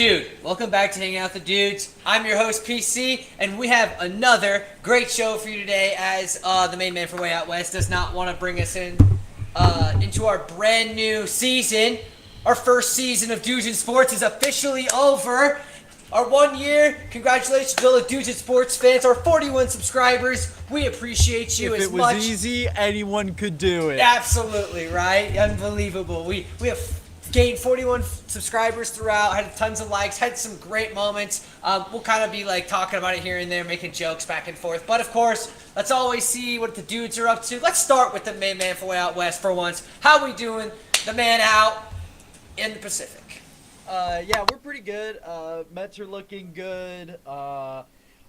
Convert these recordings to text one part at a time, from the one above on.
Dude, welcome back to Hanging Out with the Dudes. I'm your host, PC, and we have another great show for you today as the main man from Way Out West does not want to bring us into our brand new season. Our first season of Dudes in Sports is officially over. Our 1 year, congratulations to all the Dudes in Sports fans, our 41 subscribers. We appreciate you if as it was much. easy, anyone could do it. Absolutely, right? Unbelievable. We have gained 41 subscribers throughout, had tons of likes, had some great moments. We'll kind of be like talking about it here and there, making jokes back and forth. But of course, let's always see what the dudes are up to. Let's start with the main man for Way Out West for once. How we doing? The man out in the Pacific. Yeah, we're pretty good. Mets are looking good.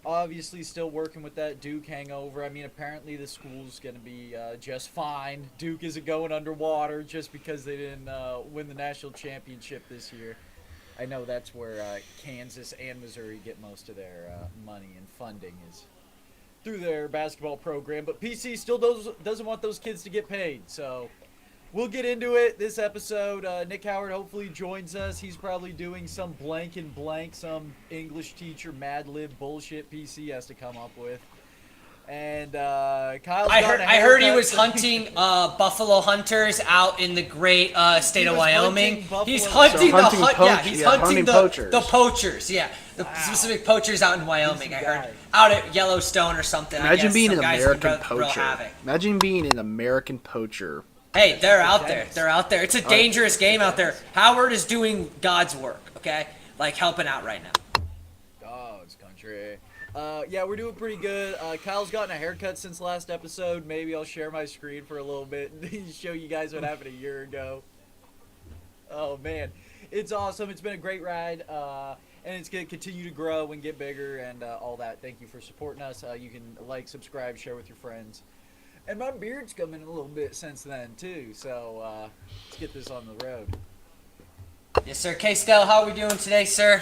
Obviously, still working with that Duke hangover. I mean, apparently the school's going to be just fine. Duke isn't going underwater just because they didn't win the national championship this year. I know that's where Kansas and Missouri get most of their money and funding is through their basketball program. But PC still doesn't want those kids to get paid, so we'll get into it this episode. Nick Howard hopefully joins us. He's probably doing some blank and blank, some English teacher Mad Lib bullshit PC has to come up with. And Kyle's I heard he was hunting buffalo hunters out in the great state of Wyoming. He's hunting the poachers. Yeah, the specific poachers out in Wyoming. I heard out at Yellowstone or something. Imagine being an American poacher. Imagine being an American poacher. Hey, they're out there. They're out there. It's a dangerous game out there. Howard is doing God's work, okay? Like, helping out right now. Dogs country. Yeah, we're doing pretty good. Kyle's gotten a haircut since last episode. Maybe I'll share my screen for a little bit and show you guys what happened a year ago. Oh, man. It's awesome. It's been a great ride. And it's going to continue to grow and get bigger and all that. Thank you for supporting us. You can like, subscribe, share with your friends. And my beard's coming a little bit since then, too. So, let's get this on the road. Yes, sir. K-Stell, how are we doing today, sir?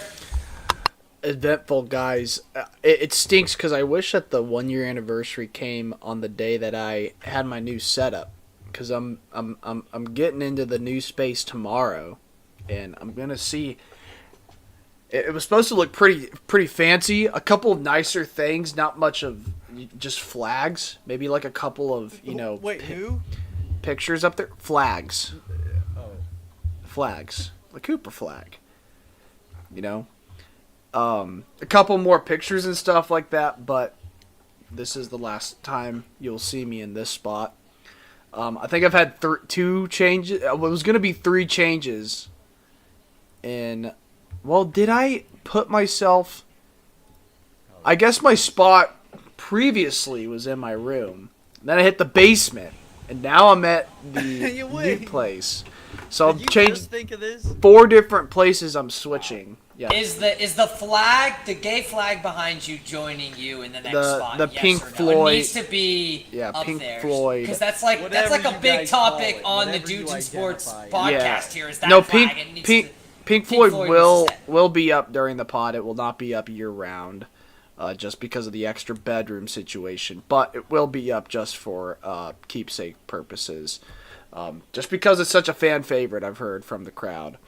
Eventful, guys. It stinks because I wish that the 1 year anniversary came on the day that I had my new setup. Because I'm getting into the new space tomorrow. And I'm going to see. It was supposed to look pretty fancy. A couple of nicer things. Not much of just flags. Maybe like a couple of, Wait, who? Pictures up there. Flags. Oh. Flags. The Cooper flag. A couple more pictures and stuff like that. But this is the last time you'll see me in this spot. I think I've had two changes. It was going to be 3 changes. And, well, did I put myself... I guess my spot previously was in my room. Then I hit the basement. And now I'm at the new place. So I'll change think of this? 4 different places I'm switching. Yeah. Is the flag, the gay flag behind you, joining you in the next spot? The yes Pink or no? Floyd. It needs to be up Pink there. Floyd. Because that's like a big topic on the Dudes in Sports podcast here. Is that flag? Pink Floyd will be up during the pod. It will not be up year round, just because of the extra bedroom situation. But it will be up just for keepsake purposes. Just because it's such a fan favorite, I've heard from the crowd.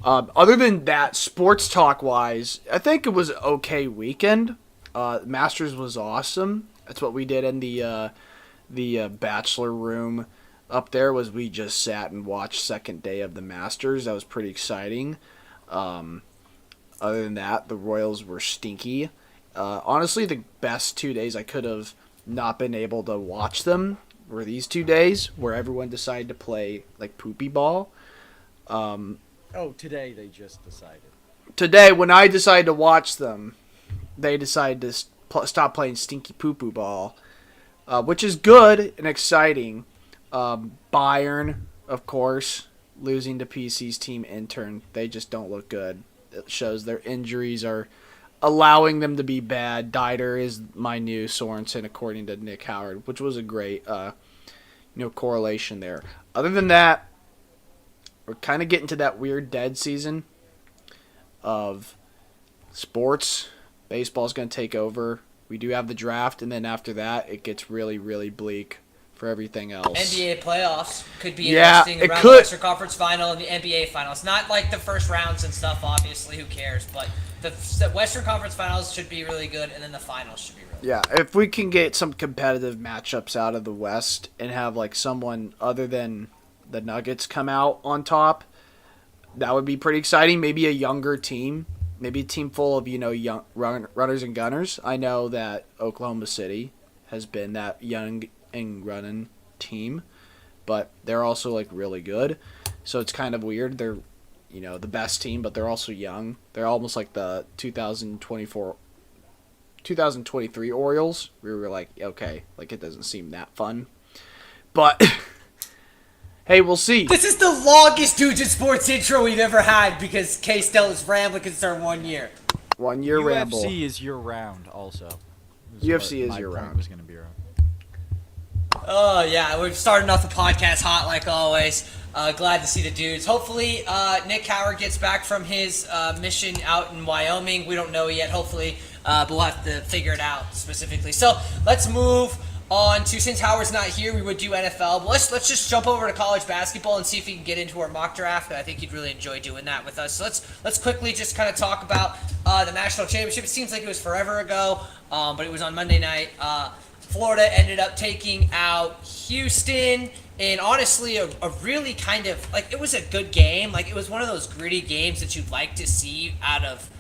Other than that, sports talk wise, I think it was an okay weekend. Masters was awesome. That's what we did in the bachelor room up there. Was we just sat and watched second day of the Masters. That was pretty exciting. Other than that, the Royals were stinky. Honestly, the best 2 days I could have not been able to watch them were these 2 days where everyone decided to play like poopy ball. Today they just decided. Today, when I decided to watch them, they decided to stop playing stinky poo-poo ball, which is good and exciting. Bayern, of course, losing to PC's team intern. They just don't look good. It shows their injuries are allowing them to be bad. Dieter is my new Sorensen, according to Nick Howard, which was a great correlation there. Other than that, we're kind of getting to that weird dead season of sports. Baseball's going to take over. We do have the draft, and then after that, it gets really, really bleak for everything else. NBA playoffs could be Yeah, interesting it around could. the Western Conference Final and the NBA Finals. Not like the first rounds and stuff, obviously, who cares? But the Western Conference Finals should be really good, and then the Finals should be really good. Yeah, if we can get some competitive matchups out of the West and have like someone other than the Nuggets come out on top, that would be pretty exciting. Maybe a younger team, maybe a team full of young runners and gunners. I know that Oklahoma City has been that young and running team, but they're also like really good. So it's kind of weird. They're the best team, but they're also young. They're almost like the 2023 Orioles. We were like, okay, like it doesn't seem that fun. But hey, we'll see. This is the longest Dudes in Sports intro we've ever had because K-Stel is rambling because it's our 1 year. 1 year ramble. UFC is year round also. UFC is year round. Was going to be around. Oh, yeah, we're starting off the podcast hot like always. Glad to see the dudes. Hopefully, Nick Howard gets back from his mission out in Wyoming. We don't know yet, hopefully, but we'll have to figure it out specifically. So let's move on to, since Howard's not here, we would do NFL, but let's just jump over to college basketball and see if we can get into our mock draft. I think you'd really enjoy doing that with us. So let's quickly just kind of talk about the national championship. It seems like it was forever ago, but it was on Monday night. Florida ended up taking out Houston, and honestly, a really kind of, like, it was a good game. Like, it was one of those gritty games that you'd like to see out of,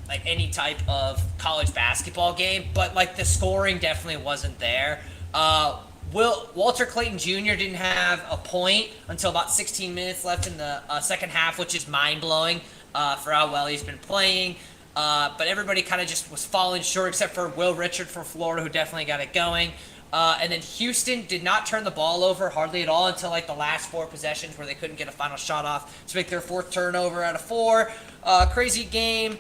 like, any type of college basketball game, but, like, the scoring definitely wasn't there. Walter Clayton Jr. didn't have a point until about 16 minutes left in the second half, which is mind-blowing for how well he's been playing. But everybody kind of just was falling short, except for Will Richard from Florida, who definitely got it going. And then Houston did not turn the ball over hardly at all until like the last 4 possessions where they couldn't get a final shot off to make their 4th turnover out of 4. Crazy game.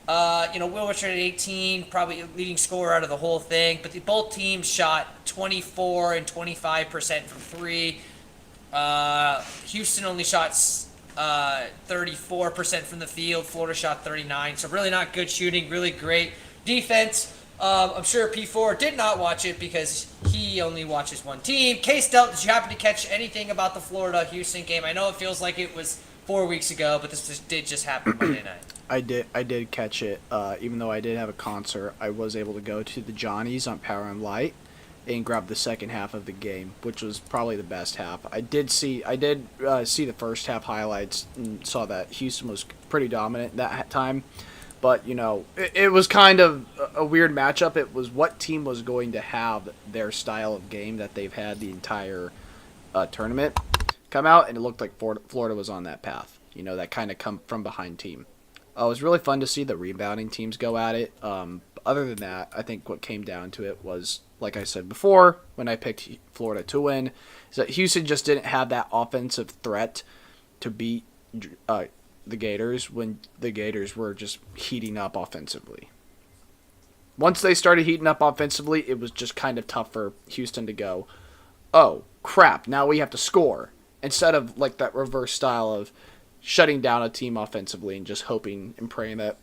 Will Richard at 18, probably leading scorer out of the whole thing. But both teams shot 24 and 25% from 3. Houston only shot 34% from the field. Florida shot 39. So really not good shooting. Really great defense. I'm sure P4 did not watch it because he only watches one team. K-Stel, did you happen to catch anything about the Florida-Houston game? I know it feels like it was 4 weeks ago, but this did just happen Monday night. I did catch it. Even though I did have a concert, I was able to go to the Johnny's on Power and Light and grab the second half of the game, which was probably the best half. I did see the first half highlights and saw that Houston was pretty dominant that time. But, it was kind of a weird matchup. It was what team was going to have their style of game that they've had the entire tournament come out, and it looked like Florida was on that path. That kind of come from behind team. It was really fun to see the rebounding teams go at it. Other than that, I think what came down to it was, like I said before, when I picked Florida to win, is that Houston just didn't have that offensive threat to beat the Gators when the Gators were just heating up offensively. Once they started heating up offensively, it was just kind of tough for Houston to go, oh, crap, now we have to score. Instead of like that reverse style of shutting down a team offensively and just hoping and praying that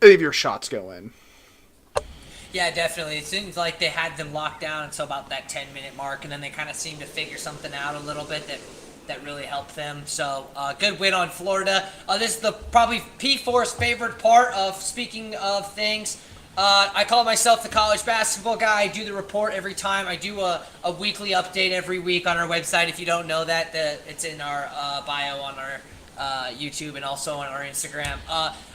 any of your shots go in. Yeah, definitely. It seems like they had them locked down until about that 10-minute mark, and then they kind of seemed to figure something out a little bit that really helped them. So, good win on Florida. This is the probably P4's favorite part of speaking of things. I call myself the college basketball guy. I do the report every time. I do a weekly update every week on our website. If you don't know that, it's in our bio on our YouTube and also on our Instagram.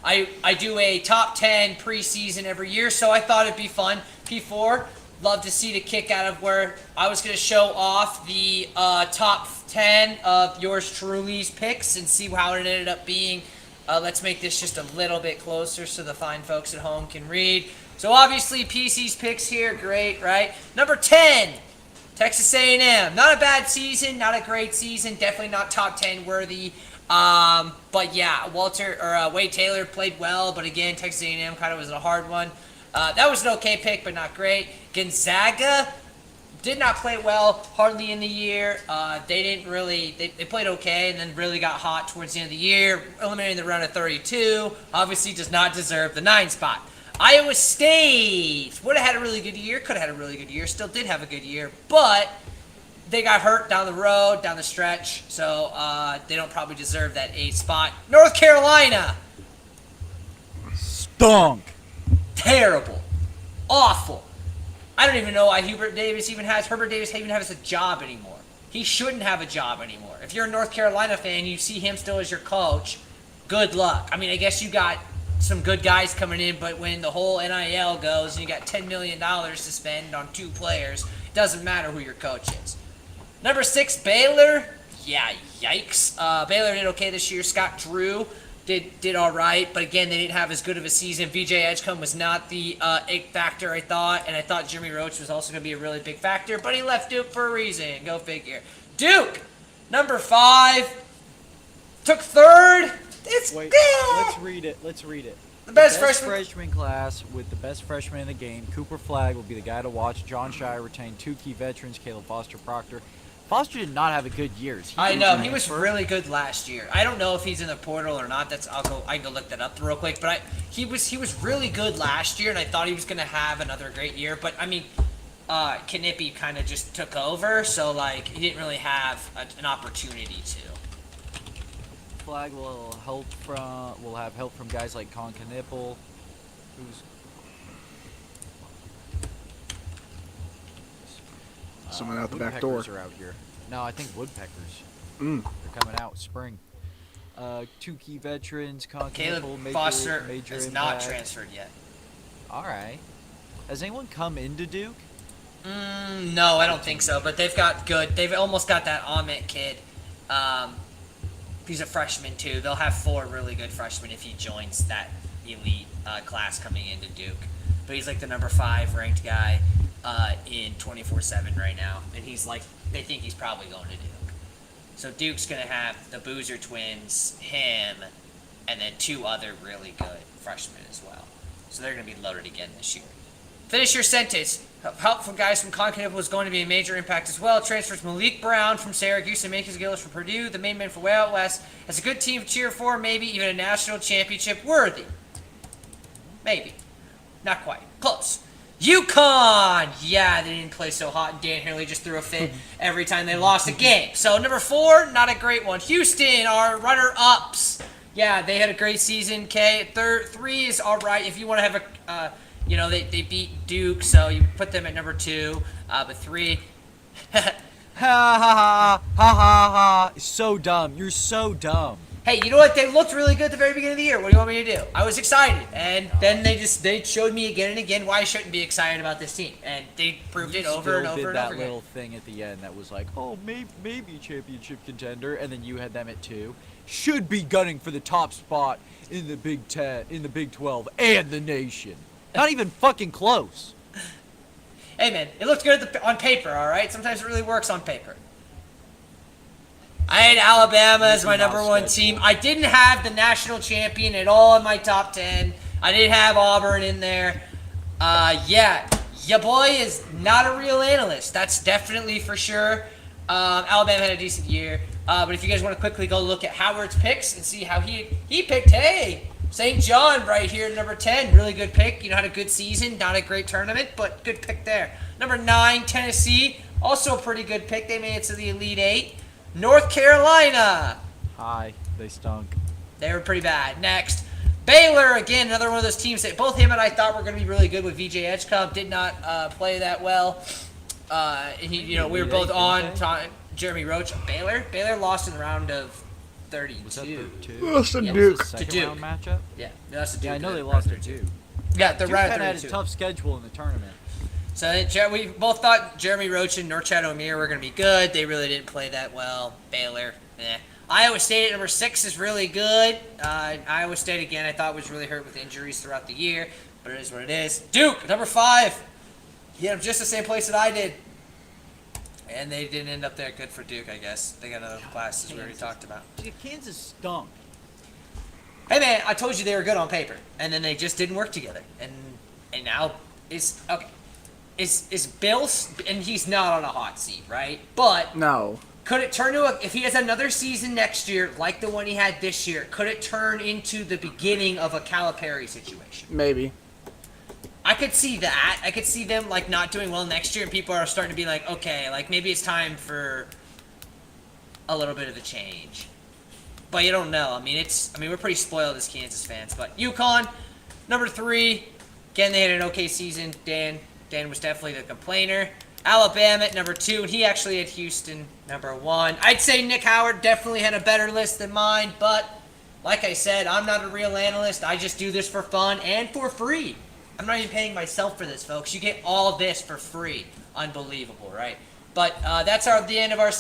I do a top 10 preseason every year, so I thought it'd be fun. P4, love to see the kick out of where I was going to show off the top 10 of yours truly's picks and see how it ended up being. Let's make this just a little bit closer so the fine folks at home can read. So obviously PC's picks here, great, right? Number 10, Texas A&M. Not a bad season, not a great season, definitely not top 10 worthy. But yeah, Wade Taylor played well, but again, Texas A&M kind of was a hard one. That was an okay pick, but not great. Gonzaga did not play well hardly in the year. They didn't really, they played okay and then really got hot towards the end of the year, eliminating the round of 32. Obviously does not deserve the 9 spot. Iowa State would have had a really good year, could have had a really good year, still did have a good year, but they got hurt down the road, down the stretch, so they don't probably deserve that 8th spot. North Carolina, Stunk. terrible, awful. I don't even know why Herbert Davis even has a job anymore. He shouldn't have a job anymore. If you're a North Carolina fan, you see him still as your coach, good luck. I mean, I guess you got some good guys coming in, but when the whole NIL goes and you got $10 million to spend on 2 players, it doesn't matter who your coach is. Number 6, Baylor. Yeah, yikes. Baylor did okay this year. Scott Drew did all right, but again, they didn't have as good of a season. VJ Edgecombe was not the X factor, I thought, and I thought Jimmy Roach was also going to be a really big factor, but he left Duke for a reason. Go figure. Duke, number 5, took 3rd. Wait, let's read it. The best freshman. freshman class with the best freshman in the game. Cooper Flagg will be the guy to watch. John Shire retained 2 key veterans, Caleb Foster Proctor. Foster did not have a good year. I know he was really good last year. I don't know if he's in the portal or not. I can go look that up real quick. But he was really good last year, and I thought he was gonna have another great year. But I mean, Knippy kind of just took over, so like he didn't really have an opportunity to. Flag will have help from guys like Con Knipple, who's Someone out the back door. Woodpeckers are out here. No, I think woodpeckers. Mm. They're coming out spring. 2 key veterans, Con Caleb Knipple, Foster major is impact. not transferred yet. All right. Has anyone come into Duke? No, I don't think so. But they've almost got that Ahmet kid. He's a freshman too. They'll have 4 really good freshmen if he joins that elite class coming into Duke. But he's like the number 5 ranked guy in 24/7 right now, and they think he's probably going to Duke. So Duke's gonna have the Boozer twins, him, and then 2 other really good freshmen as well. So they're gonna be loaded again this year. Finish your sentence. Help from guys from Concord was going to be a major impact as well. Transfers Malik Brown from Syracuse and Makis Gillis from Purdue. The main man for Way Out West. Has a good team to cheer for, maybe even a national championship worthy. Maybe. Not quite. Close. UConn! Yeah, they didn't play so hot, and Dan Hurley just threw a fit every time they lost a game. So number 4, not a great one. Houston, our runner-ups. Yeah, they had a great season. Okay, 3 is all right. If you want to have a... they beat Duke, so you put them at number 2. But 3... Ha ha ha ha ha ha! So dumb. You're so dumb. Hey, you know what? They looked really good at the very beginning of the year. What do you want me to do? I was excited, and then they showed me again and again why I shouldn't be excited about this team, and they proved it over and over and over that again. little thing at the end that was like, oh, maybe championship contender, and then you had them at 2. Should be gunning for the top spot in the Big 10, in the Big 12, and the nation. Not even fucking close. Hey, man, it looked good on paper, all right? Sometimes it really works on paper. I had Alabama as my number 1 team. I didn't have the national champion at all in my top 10. I didn't have Auburn in there. Yeah, your boy is not a real analyst. That's definitely for sure. Alabama had a decent year. But if you guys want to quickly go look at Howard's picks and see how he picked, hey, St. John right here at number 10. Really good pick. Had a good season. Not a great tournament, but good pick there. Number 9, Tennessee. Also a pretty good pick. They made it to the Elite 8. North Carolina. Hi, they stunk. They were pretty bad. Next, Baylor. Again, another one of those teams that both him and I thought were going to be really good with VJ Edgecombe. Did not play that well. We were both on Jeremy Roach. Baylor lost in the round of 32. Was that 32? Lost to Yeah, Duke. was it a second round matchup? Yeah, that's a Duke. Yeah, I know they lost to Duke. Yeah, the Duke round had 32. a tough schedule in the tournament. So we both thought Jeremy Roach and Norchad O'Meara were going to be good. They really didn't play that well. Baylor, Iowa State at number 6 is really good. Iowa State, again, I thought was really hurt with injuries throughout the year, but it is what it is. Duke, number 5. He had them just the same place that I did. And they didn't end up there. Good for Duke, I guess. They got another class, as we already talked about. Kansas stunk. Hey, man, I told you they were good on paper, and then they just didn't work together. And now is okay. Is Bill, and he's not on a hot seat, right? But No. could it turn to if he has another season next year like the one he had this year? Could it turn into the beginning of a Calipari situation? Maybe. I could see that. I could see them like not doing well next year, and people are starting to be like, okay, like maybe it's time for a little bit of a change. But you don't know. I mean, we're pretty spoiled as Kansas fans. But UConn, number 3. Again, they had an okay season. Dan was definitely the complainer. Alabama at number 2, and he actually had Houston number 1. I'd say Nick Howard definitely had a better list than mine, but like I said, I'm not a real analyst. I just do this for fun and for free. I'm not even paying myself for this, folks. You get all this for free. Unbelievable, right? But that's the end of our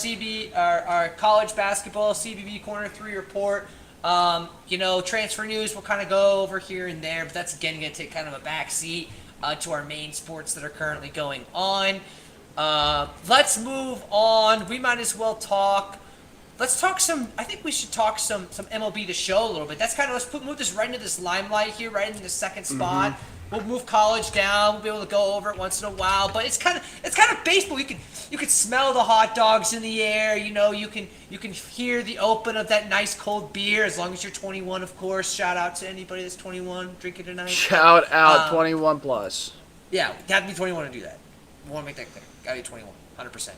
our college basketball CBB Corner 3 report. Transfer news will kind of go over here and there, but that's again going to take kind of a back seat to our main sports that are currently going on. Let's move on. We might as well talk. Let's talk I think we should talk some MLB The Show a little bit. That's kind of, move this right into this limelight here, right into the second spot. We'll move college down. We'll be able to go over it once in a while. But it's kind of baseball. You can smell the hot dogs in the air. You can hear the open of that nice cold beer, as long as you're 21, of course. Shout out to anybody that's 21 drinking tonight. Shout out 21 plus. Yeah, you have to be 21 to do that. We want to make that clear. Got to be 21, 100%.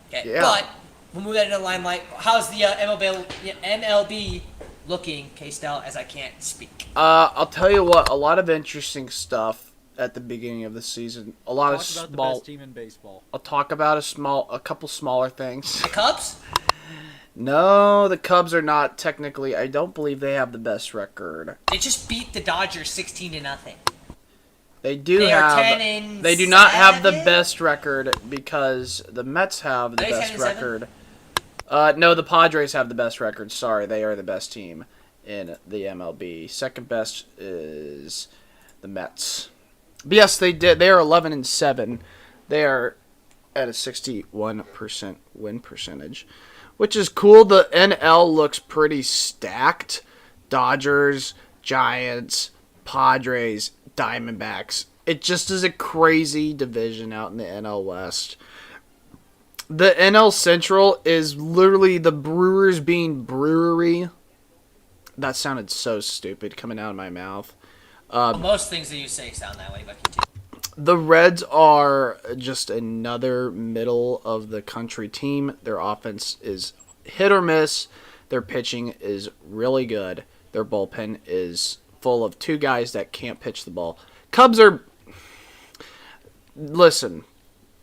Okay, Yeah. But we'll move that into the limelight. How's the MLB looking, K-Stel, as I can't speak? I'll tell you what, a lot of interesting stuff at the beginning of the season. A lot of Talk about small. the best team in baseball. I'll talk about a couple smaller things. The Cubs? No, the Cubs are not technically. I don't believe they have the best record. They just beat the Dodgers 16-0. They do They are have. 10 They do not have the 7? best record because the Mets have the Are they best 10-7? record. No, the Padres have the best record. Sorry, they are the best team in the MLB. Second best is the Mets. But yes, they did. They are 11-7. They are at a 61% win percentage, which is cool. The NL looks pretty stacked. Dodgers, Giants, Padres, Diamondbacks. It just is a crazy division out in the NL West. The NL Central is literally the Brewers being brewery. That sounded so stupid coming out of my mouth. Well, most things that you say sound that way, but continue. The Reds are just another middle of the country team. Their offense is hit or miss. Their pitching is really good. Their bullpen is full of 2 guys that can't pitch the ball. Cubs are... Listen,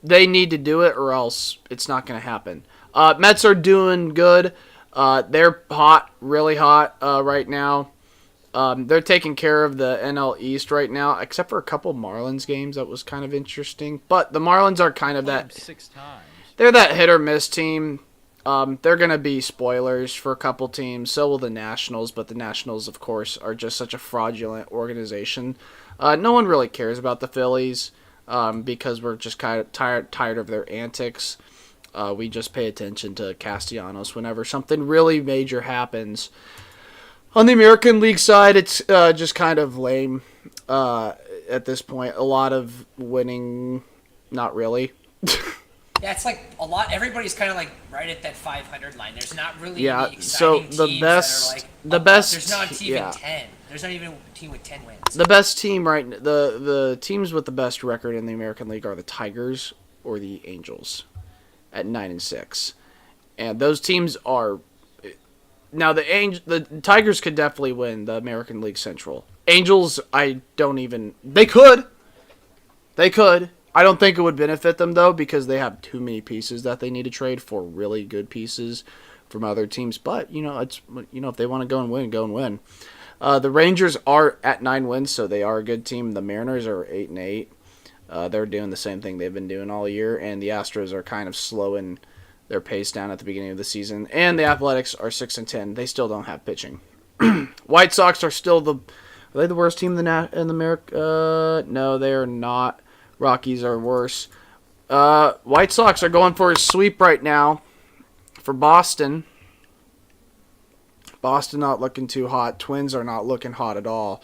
they need to do it or else it's not going to happen. Mets are doing good. They're hot, really hot right now. They're taking care of the NL East right now, except for a couple Marlins games. That was kind of interesting. But the Marlins are kind of that... 6 times. They're that hit or miss team. They're going to be spoilers for a couple teams. So will the Nationals. But the Nationals, of course, are just such a fraudulent organization. No one really cares about the Phillies because we're just kind of tired of their antics. We just pay attention to Castellanos whenever something really major happens. On the American League side, it's just kind of lame at this point. A lot of winning, not really. Yeah, it's like a lot. Everybody's kind of like right at that 500 line. There's not really Yeah, any so exciting the teams best- that are like the above- best- There's not a team yeah. in 10. There's not even a team with 10 wins. The best team the teams with the best record in the American League are the Tigers or the Angels at 9-6, and those teams are now the Tigers could definitely win the American League Central. Angels, they could. I don't think it would benefit them though because they have too many pieces that they need to trade for really good pieces from other teams. But if they want to go and win. The Rangers are at 9 wins, so they are a good team. The Mariners are 8-8. They're doing the same thing they've been doing all year, and the Astros are kind of slowing their pace down at the beginning of the season. And the Athletics are 6-10. They still don't have pitching. White Sox are still are they the worst team in America? No, they are not. Rockies are worse. White Sox are going for a sweep right now for Boston. Boston not looking too hot. Twins are not looking hot at all.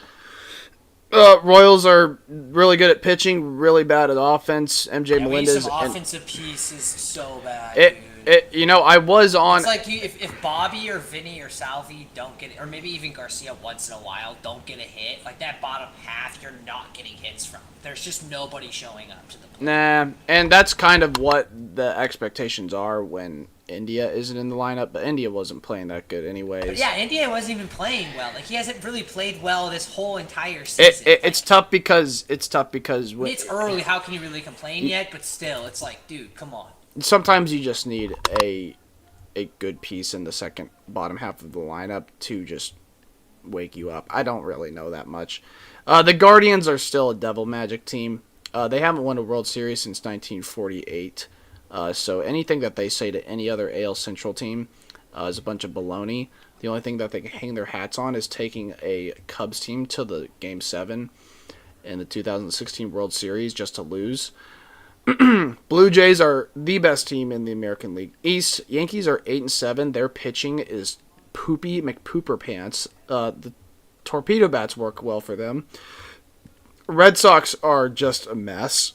Royals are really good at pitching, really bad at offense. MJ Yeah, we need Melendez. some offensive pieces so bad, It, dude. I was on. It's like if Bobby or Vinny or Salvi don't get it, or maybe even Garcia once in a while don't get a hit, like that bottom half, you're not getting hits from. There's just nobody showing up to the plate. Nah, and that's kind of what the expectations are when India isn't in the lineup. But India wasn't playing that good anyways. But yeah, India wasn't even playing well. Like he hasn't really played well this whole entire season. It's tough because when, it's early. How can you really complain yet? But still, it's like, dude, come on. sometimes you just need a good piece in the second bottom half of the lineup to just wake you up. I don't really know that much. The Guardians are still a devil magic team. They haven't won a World Series since 1948. So anything that they say to any other AL Central team is a bunch of baloney. The only thing that they can hang their hats on is taking a Cubs team to the Game 7 in the 2016 World Series just to lose. Blue Jays are the best team in the American League East. Yankees are 8-7. Their pitching is poopy McPooper pants. The torpedo bats work well for them. Red Sox are just a mess.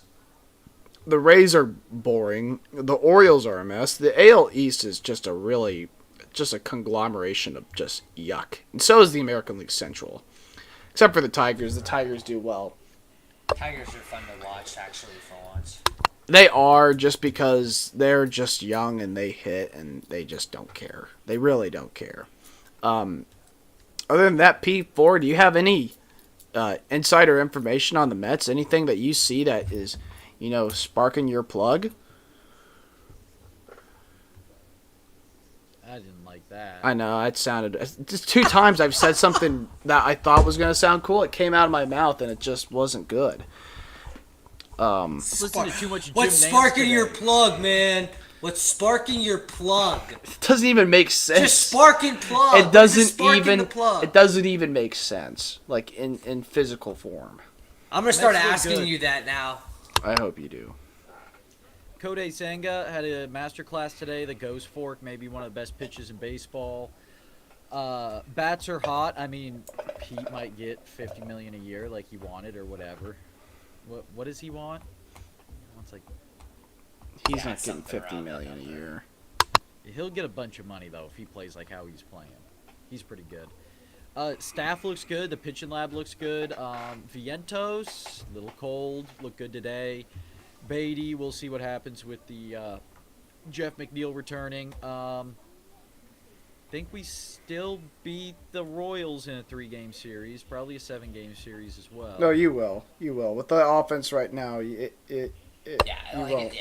The Rays are boring. The Orioles are a mess. The AL East is just a conglomeration of just yuck. And so is the American League Central. Except for the Tigers. The Tigers do well. Tigers are fun to watch, actually, for once. They are, just because they're just young and they hit and they just don't care. They really don't care. Other than that, P4, do you have any insider information on the Mets? Anything that you see that is, sparking your plug? I didn't like that. I know, it sounded... Just 2 times I've said something that I thought was going to sound cool. It came out of my mouth and it just wasn't good. Listen to too much What's Jim Nantz sparking today. your plug, man? What's sparking your plug? It doesn't even make sense. Just sparking plug. It doesn't sparking even... the plug? It doesn't even make sense. Like, in physical form. I'm going to start Mets look asking good. you that now. I hope you do. Kodai Senga had a masterclass today. The Ghost Fork, maybe one of the best pitches in baseball. Bats are hot. I mean, Pete might get $50 million a year like he wanted or whatever. What does he want? He wants like... He's Yeah, not getting something $50 around million that a number. year. He'll get a bunch of money, though, if he plays like how he's playing. He's pretty good. Staff looks good. The pitching lab looks good. Vientos, a little cold. Looked good today. Beatty, we'll see what happens with the Jeff McNeil returning. Think we still beat the Royals in a 3-game series. Probably a 7-game series as well. No, you will. You will. With the offense right now, you will.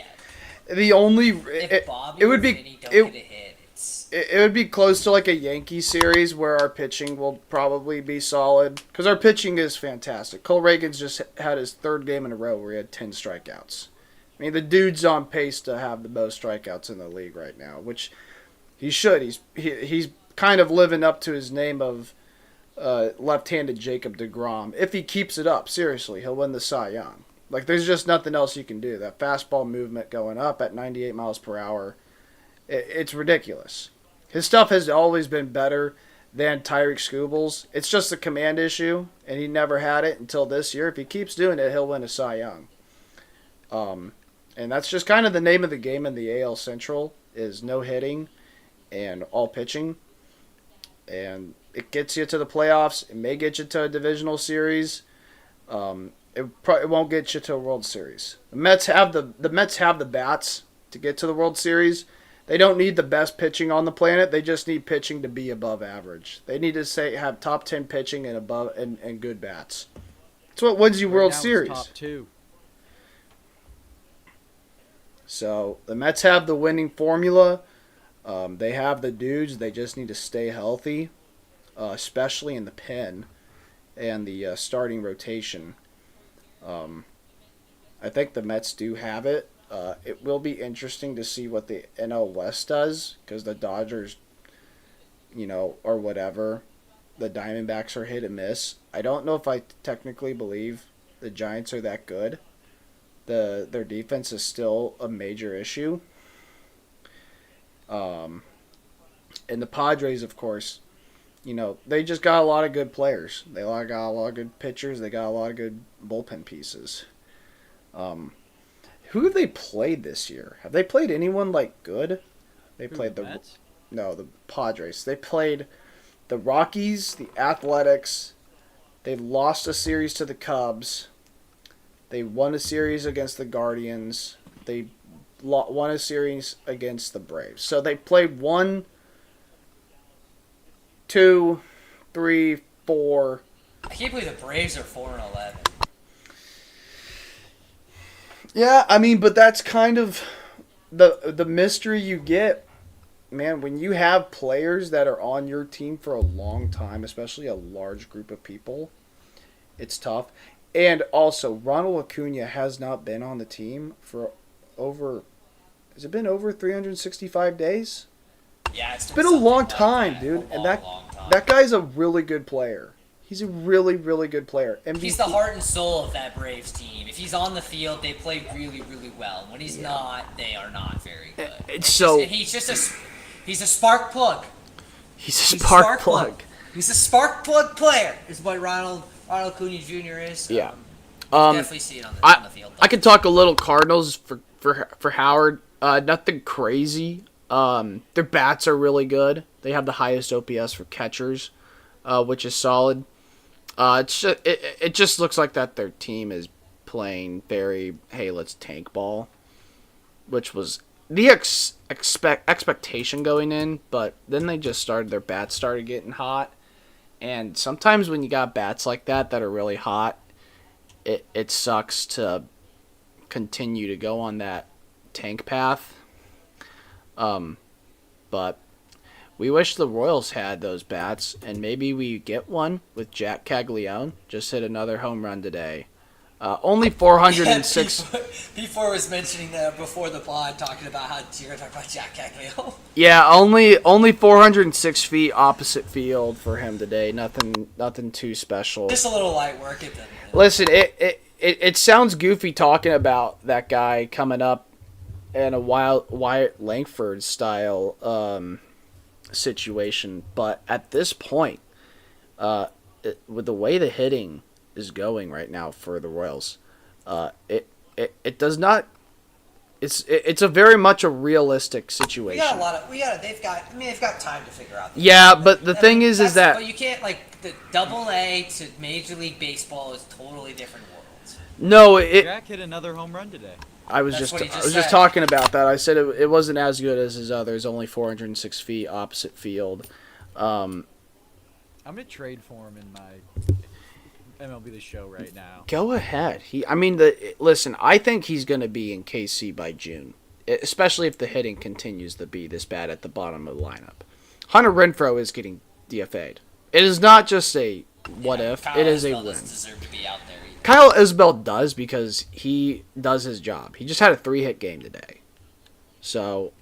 The only... If Bobby it would or be... Vinny don't It, get a hit, it's... it would be close to like a Yankee series where our pitching will probably be solid. Because our pitching is fantastic. Cole Reagan's just had his 3rd game in a row where he had 10 strikeouts. I mean, the dude's on pace to have the most strikeouts in the league right now, which he should. He's kind of living up to his name of left-handed Jacob deGrom. If he keeps it up, seriously, he'll win the Cy Young. Like, there's just nothing else you can do. That fastball movement going up at 98 miles per hour, it's ridiculous. His stuff has always been better than Tyreek Skubal's. It's just a command issue, and he never had it until this year. If he keeps doing it, he'll win a Cy Young. And that's just kind of the name of the game in the AL Central, is no hitting and all pitching. And it gets you to the playoffs. It may get you to a divisional series. It won't get you to a World Series. The Mets have the bats to get to the World Series. They don't need the best pitching on the planet. They just need pitching to be above average. They need to have top 10 pitching and above and good bats. That's what wins you World now it's Series. top 2. So the Mets have the winning formula. They have the dudes. They just need to stay healthy, especially in the pen and the starting rotation. I think the Mets do have it. It will be interesting to see what the NL West does, because the Dodgers, or whatever, the Diamondbacks are hit and miss. I don't know if I technically believe the Giants are that good. Their defense is still a major issue. And the Padres, of course, they just got a lot of good players. They got a lot of good pitchers. They got a lot of good bullpen pieces. Who have they played this year? Have they played anyone, good? They Who, played the the Mets? no, the Padres. They played the Rockies, the Athletics. They lost a series to the Cubs. They won a series against the Guardians. They won a series against the Braves. So they played 1, 2, 3, 4. I can't believe the Braves are 4-11. Yeah, I mean, but that's kind of the mystery you get, man, when you have players that are on your team for a long time, especially a large group of people. It's tough. And also, Ronald Acuna has not been on the team for has it been over 365 days? Yeah, It's been a long time, dude. And long time. that guy's a really good player. He's a really, really good player. MVP. He's the heart and soul of that Braves team. If he's on the field, they play really, really well. When he's not, they are not very good. He's a spark plug. He's a spark plug. He's a spark plug player. Is what Ronald Acuna Jr. is. Yeah. Definitely see it on the field. I could talk a little Cardinals for Howard. Nothing crazy. Their bats are really good. They have the highest OPS for catchers, which is solid. It just looks like that their team is playing very, hey, let's tank ball, which was the expectation going in, but then their bats started getting hot, and sometimes when you got bats like that are really hot, it sucks to continue to go on that tank path. But we wish the Royals had those bats, and maybe we get one with Jack Caglione. Just hit another home run today. Only 406. P4 was mentioning that before the pod, talking about how you're going to talk about Jack Caglione. Yeah, only 406 feet opposite field for him today. Nothing too special. Just a little light work. Listen, it sounds goofy talking about that guy coming up in a Wyatt Langford style situation, but at this point, with the way the hitting is going right now for the Royals, it does not. It's a very much a realistic situation. They've got time to figure out. Yeah, but the thing is that. But you can't, like, the Double-A to Major League Baseball is totally different worlds. No, Jack hit another home run today. I was just talking about that. I said it wasn't as good as his others. Only 406 feet opposite field. I'm gonna trade for him in my MLB The Show right now. Go ahead. Listen. I think he's gonna be in KC by June, especially if the hitting continues to be this bad at the bottom of the lineup. Hunter Renfroe is getting DFA'd. It is not just a what if. Kyle it is Isbell a win. doesn't deserve to be out there either. Kyle Isbell does because he does his job. He just had a 3-hit game today, so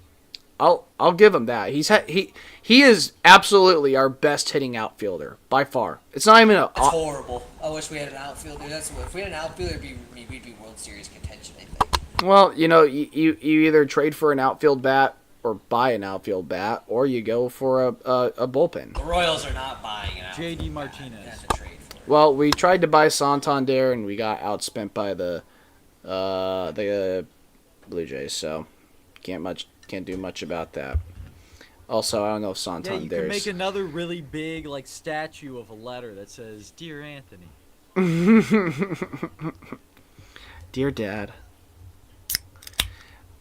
I'll give him that. He is absolutely our best hitting outfielder by far. It's not even It's horrible. I wish we had an outfielder. If we had an outfielder, we'd be World Series contention, I think. Well, you either trade for an outfield bat or buy an outfield bat, or you go for a bullpen. The Royals are not buying an outfield. JD Martinez. That's a trade for it. Well, we tried to buy Santander, and we got outspent by the Blue Jays, so can't do much about that. Also, I don't know if Yeah, you Santander's... can make another really big statue of a letter that says, "Dear Anthony." Dear Dad.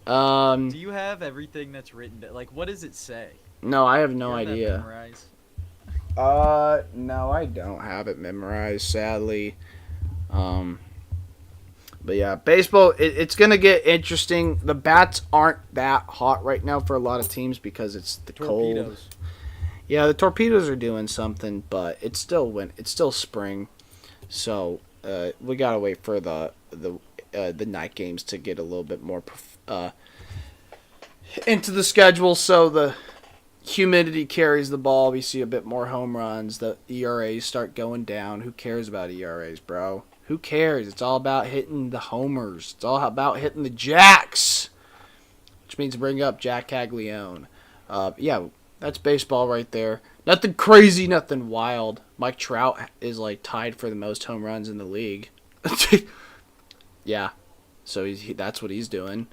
Do you have everything that's written? What does it say? No, I have no You have that idea. memorized? No, I don't have it memorized, sadly. But yeah, baseball, it's going to get interesting. The bats aren't that hot right now for a lot of teams because it's the Torpedoes. cold. Yeah, the Torpedoes are doing something, but it's still spring. So, we got to wait for the night games to get a little bit more into the schedule, so the humidity carries the ball. We see a bit more home runs. The ERAs start going down. Who cares about ERAs, bro? Who cares? It's all about hitting the homers. It's all about hitting the jacks, which means bring up Jack Caglione. Yeah, that's baseball right there. Nothing crazy, nothing wild. Mike Trout is tied for the most home runs in the league. Yeah, so that's what he's doing.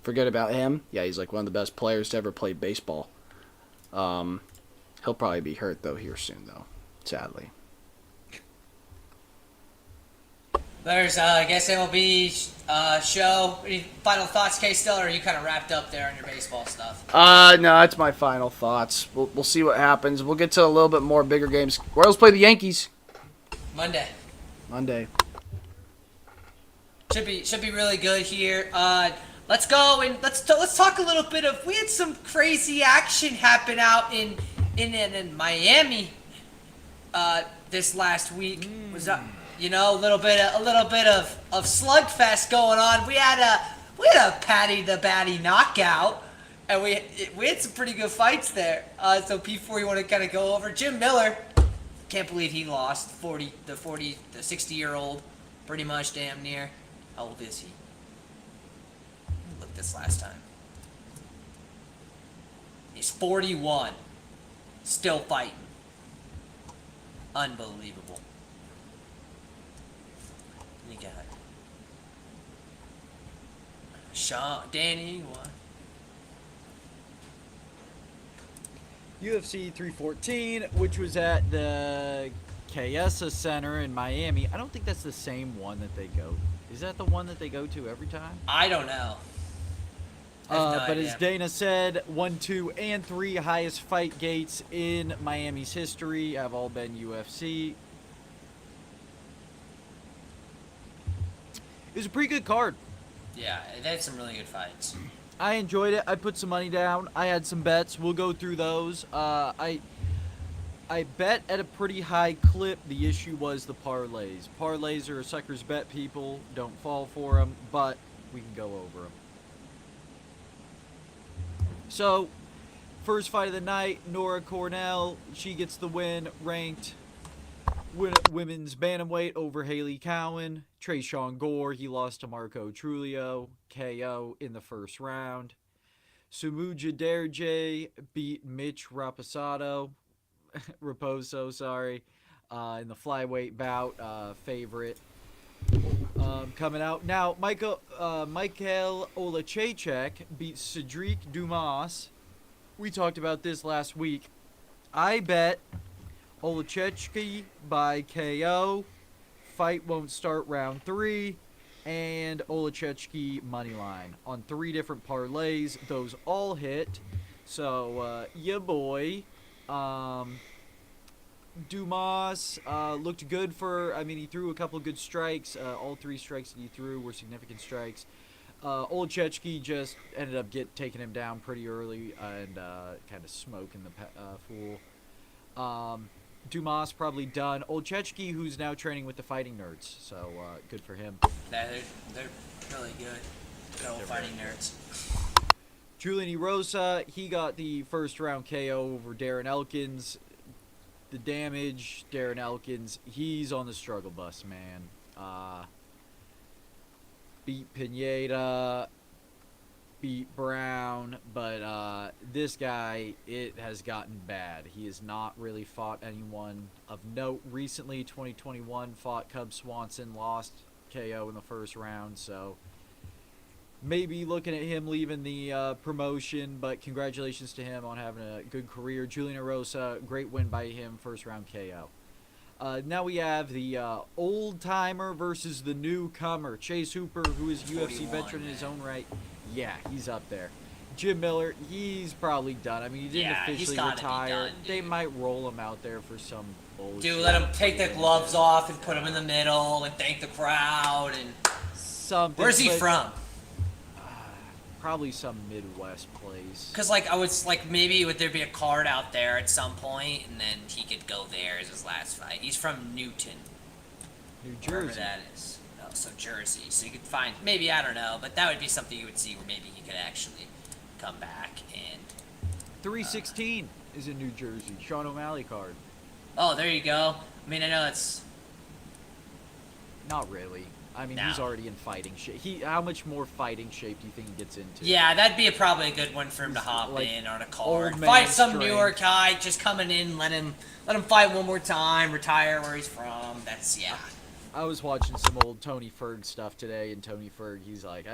Forget about him. Yeah, he's like one of the best players to ever play baseball. He'll probably be hurt though here soon though, sadly. There's, I guess MLB show. Any final thoughts, K-Still, or are you kind of wrapped up there on your baseball stuff? No, that's my final thoughts. We'll see what happens. We'll get to a little bit more bigger games. Royals play the Yankees Monday. Should be really good here. Let's go and let's talk a little bit of. We had some crazy action happen out in Miami this last week. Was that a little bit of slugfest going on. We had a Patty the Batty knockout, and we had some pretty good fights there. So P4, you want to kind of go over Jim Miller? Can't believe he lost. The 60-year-old, pretty much damn near. How old is he? Look this last time. He's 41. Still fighting. Unbelievable. You got Danny. What? UFC 314, which was at the Kayesa Center in Miami. I don't think that's the same one that they go. Is that the one that they go to every time? I don't know. But as Dana said, 1, 2, and 3 highest fight gates in Miami's history have all been UFC. It was a pretty good card. Yeah, they had some really good fights. I enjoyed it. I put some money down. I had some bets. We'll go through those. I bet at a pretty high clip. The issue was the parlays. Parlays are a sucker's bet, people. Don't fall for them, but we can go over them. So, first fight of the night, Nora Cornell. She gets the win, ranked women's bantamweight over Haley Cowan. Trayshawn Gore, he lost to Marco Trulio, KO in the first round. Sumuja Derje beat Mitch Raposo, in the flyweight bout, favorite. Coming out now, Michael Olachechek beat Cedric Dumas. We talked about this last week. I bet Olachechki by KO. Fight won't start round 3. And Olachechki moneyline on 3 different parlays. Those all hit. So, yeah, boy. Dumas looked good he threw a couple of good strikes. All 3 strikes that he threw were significant strikes. Olachechki just ended up taking him down pretty early and kind of smoking the fool. Dumas probably done. Olachechki, who's now training with the Fighting Nerds, so good for him. Yeah, they're really good. Good old Fighting Nerds. Julian Erosa, he got the first round KO over Darren Elkins. The damage, Darren Elkins, he's on the struggle bus, man. Beat Pineda, beat Brown, but this guy, it has gotten bad. He has not really fought anyone of note recently. 2021 fought Cub Swanson, lost KO in the first round, so maybe looking at him leaving the promotion, but congratulations to him on having a good career. Julian Erosa, great win by him, first round KO. Now we have the old-timer versus the newcomer. Chase Hooper, who is UFC veteran in his own right. Yeah, he's up there. Jim Miller, he's probably done. He didn't officially retire. Done, they might roll him out there for some bullshit. Dude, let him take the gloves off and put him in the middle and thank the crowd and something. Where's he from? Probably some Midwest place. Because, maybe would there be a card out there at some point, and then he could go there as his last fight. He's from Newton. New Jersey. Wherever that is. Oh, so Jersey. So you could find, maybe, I don't know, but that would be something you would see where maybe he could actually come back and... 316 is in New Jersey. Sean O'Malley card. Oh, there you go. I know it's... Not really. He's already in fighting shape. How much more fighting shape do you think he gets into? Yeah, that'd be probably a good one for him to hop in on a card. Fight some newer guy, just coming in, let him fight one more time, retire where he's from. I was watching some old Tony Ferg stuff today, and Tony Ferg, he's like,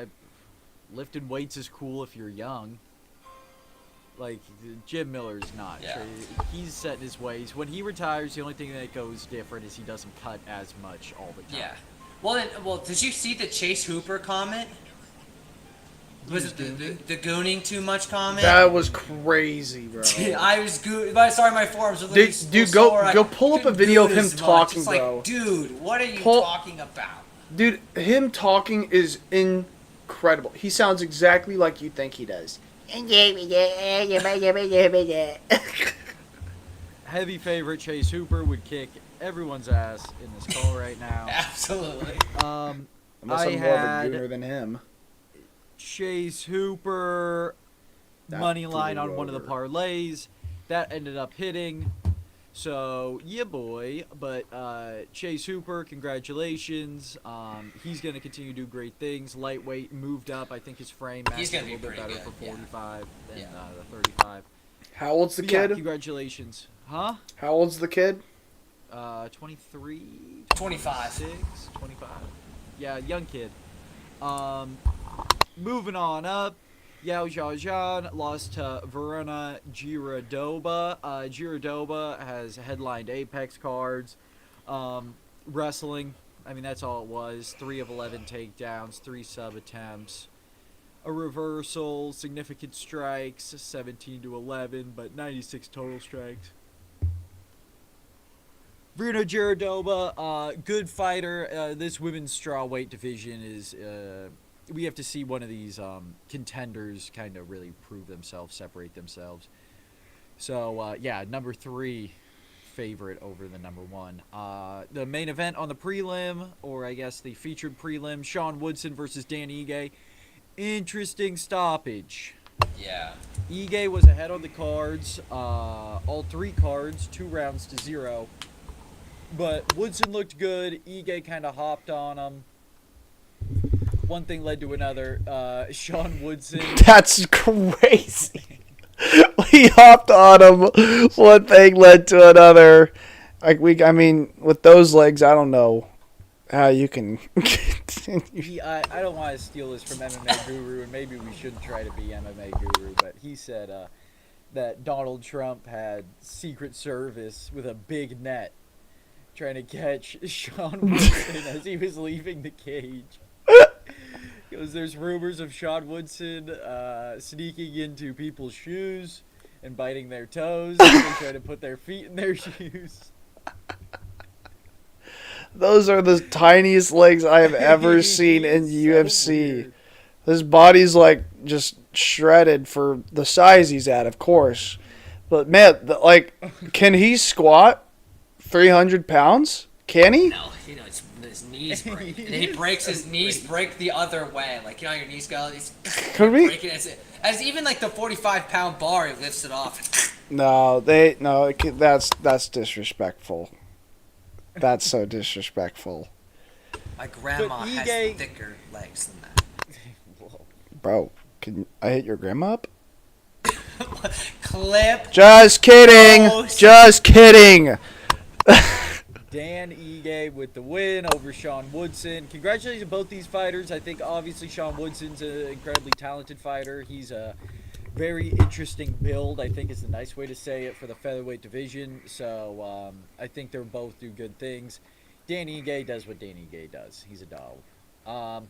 lifting weights is cool if you're young. Like, Jim Miller's not. Yeah. He's set in his ways. When he retires, the only thing that goes different is he doesn't cut as much all the time. Yeah. Well, did you see the Chase Hooper comment? Was it the gooning too much comment? That was crazy, bro. I was sorry, my forearms were literally Dude, sore. go pull up a video of him It's talking, like, bro. dude, what are you talking about? Dude, him talking is incredible. He sounds exactly like you think he does. Heavy favorite Chase Hooper would kick everyone's ass in this call right now. Absolutely. Unless I'm more of a gooner than him. Chase Hooper That money line blew on one of the over. parlays. That ended up hitting. So, yeah, boy. But Chase Hooper, congratulations. He's going to continue to do great things. Lightweight moved up. I think his frame He's matched a gonna be little bit pretty better good, for yeah. 45 than Yeah. the 35. How old's the But yeah, kid? congratulations. Huh? How old's the kid? 23? 25. 25. Yeah, young kid. Moving on up. Yao Zhaozhan lost to Verona Giradoba. Giradoba has headlined Apex cards. Wrestling, I mean, that's all it was. 3 of 11 takedowns, 3 sub attempts. A reversal, significant strikes, 17-11, but 96 total strikes. Verona Giradoba, good fighter. This women's strawweight division is... we have to see one of these contenders kind of really prove themselves, separate themselves. So, yeah, number 3 favorite over the number 1. The main event on the prelim, or I guess the featured prelim, Sean Woodson versus Dan Ige. Interesting stoppage. Yeah. Ige was ahead on the cards, all 3 cards, 2 rounds to 0. But Woodson looked good. Ige kind of hopped on him. One thing led to another. Sean Woodson. That's crazy. We hopped on him. One thing led to another. I mean, with those legs, I don't know how you can continue. I don't want to steal this from MMA Guru, and maybe we shouldn't try to be MMA Guru, but he said that Donald Trump had Secret Service with a big net trying to catch Sean Woodson as he was leaving the cage. Because there's rumors of Sean Woodson sneaking into people's shoes and biting their toes as they try to put their feet in their shoes. Those are the tiniest legs I have ever seen in So UFC. weird. His body's like just shredded for the size he's at, of course. But man, can he squat 300 pounds? Can he? No, his knees break. And he breaks his knees break the other way. Like, you know how your knees go? He's Could we? breaking as even like the 45-pound bar, he lifts it off. No, that's disrespectful. That's so disrespectful. My grandma But has Ige- thicker legs than that. Bro, can I hit your grandma up? Clip. Just kidding. Oh, Just kidding. Dan Ige with the win over Sean Woodson. Congratulations to both these fighters. I think obviously Sean Woodson's an incredibly talented fighter. He's a very interesting build, I think is the nice way to say it, for the featherweight division. So I think they'll both do good things. Dan Ige does what Dan Ige does. He's a dog.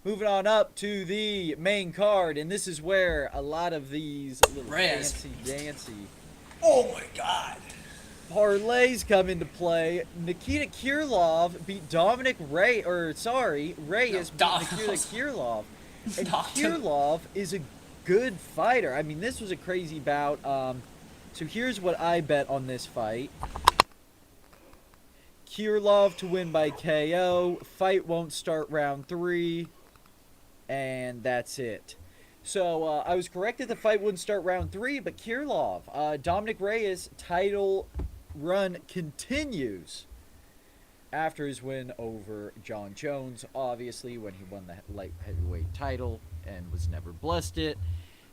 Moving on up to the main card, and this is where a lot of these little Reyes. fancy Oh my God. parlays come into play. Nikita Kirlov beat Reyes beat Dom- Nikita Kirlov. And Knocked him. Kirlov is a good fighter. I mean, this was a crazy bout. So here's what I bet on this fight. Kirlov to win by KO. Fight won't start round 3. And that's it. So I was correct that the fight wouldn't start round 3, but Kirlov, Dominic Reyes title run continues after his win over John Jones, obviously, when he won the light heavyweight title and was never blessed it.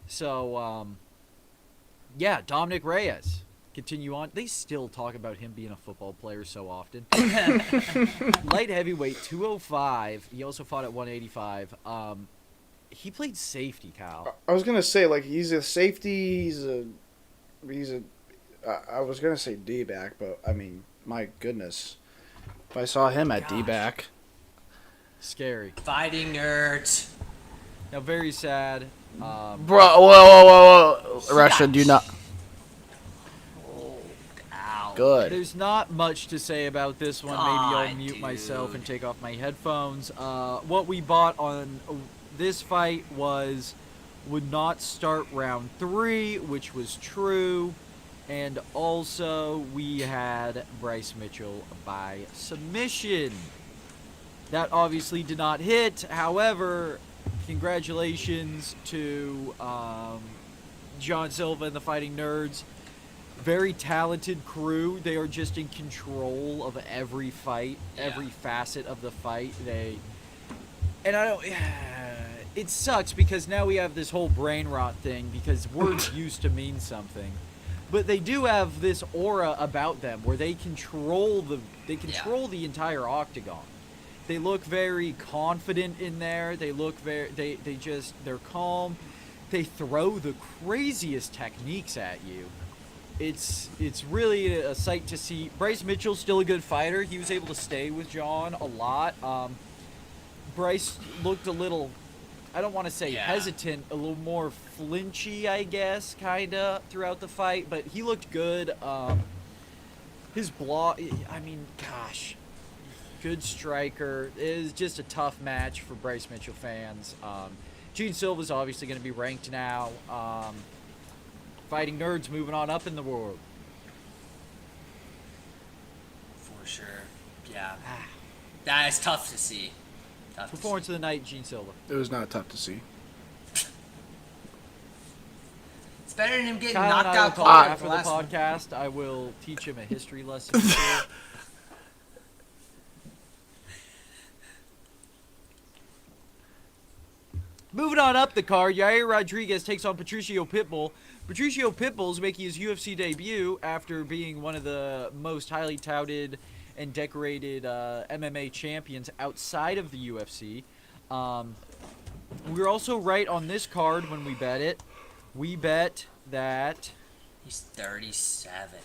So, yeah, Dominic Reyes. Continue on. They still talk about him being a football player so often. Light heavyweight, 205. He also fought at 185. He played safety, Kyle. I was gonna say like he's a safety. He's a. I was gonna say D-back, but I mean, my goodness, if I saw him at D-back, Scary. Fighting nerds. Now, very sad. bro. Whoa. Russia, do not. Ow. Good. There's not much to say about this one. Maybe I'll God, mute dude. myself and take off my headphones. What we bought on this fight would not start round 3, which was true. And also, we had Bryce Mitchell by submission. That obviously did not hit. However, congratulations to John Silva and the Fighting Nerds. Very talented crew. They are just in control of every fight, every facet of the fight. And I don't. It sucks because now we have this whole brain rot thing because words used to mean something. But they do have this aura about them where they control the entire octagon. They look very confident in there. They look they're calm. They throw the craziest techniques at you. It's really a sight to see. Bryce Mitchell's still a good fighter. He was able to stay with John a lot. Bryce looked a little, I don't want to say hesitant, a little more flinchy, I guess, kind of, throughout the fight. But he looked good. His block, I mean, gosh, good striker. It is just a tough match for Bryce Mitchell fans. Gene Silva's obviously going to be ranked now. Fighting Nerds moving on up in the world. For sure. Yeah. That is tough to see. Performance of the night, Gene Silva. It was not tough to see. It's better than him getting Kyle knocked and I will out talk cold after the last one. podcast. I will teach him a history lesson. Here. Moving on up the card, Yair Rodriguez takes on Patricio Pitbull. Patricio Pitbull's making his UFC debut after being one of the most highly touted and decorated MMA champions outside of the UFC. We were also right on this card when we bet it. We bet that He's 37.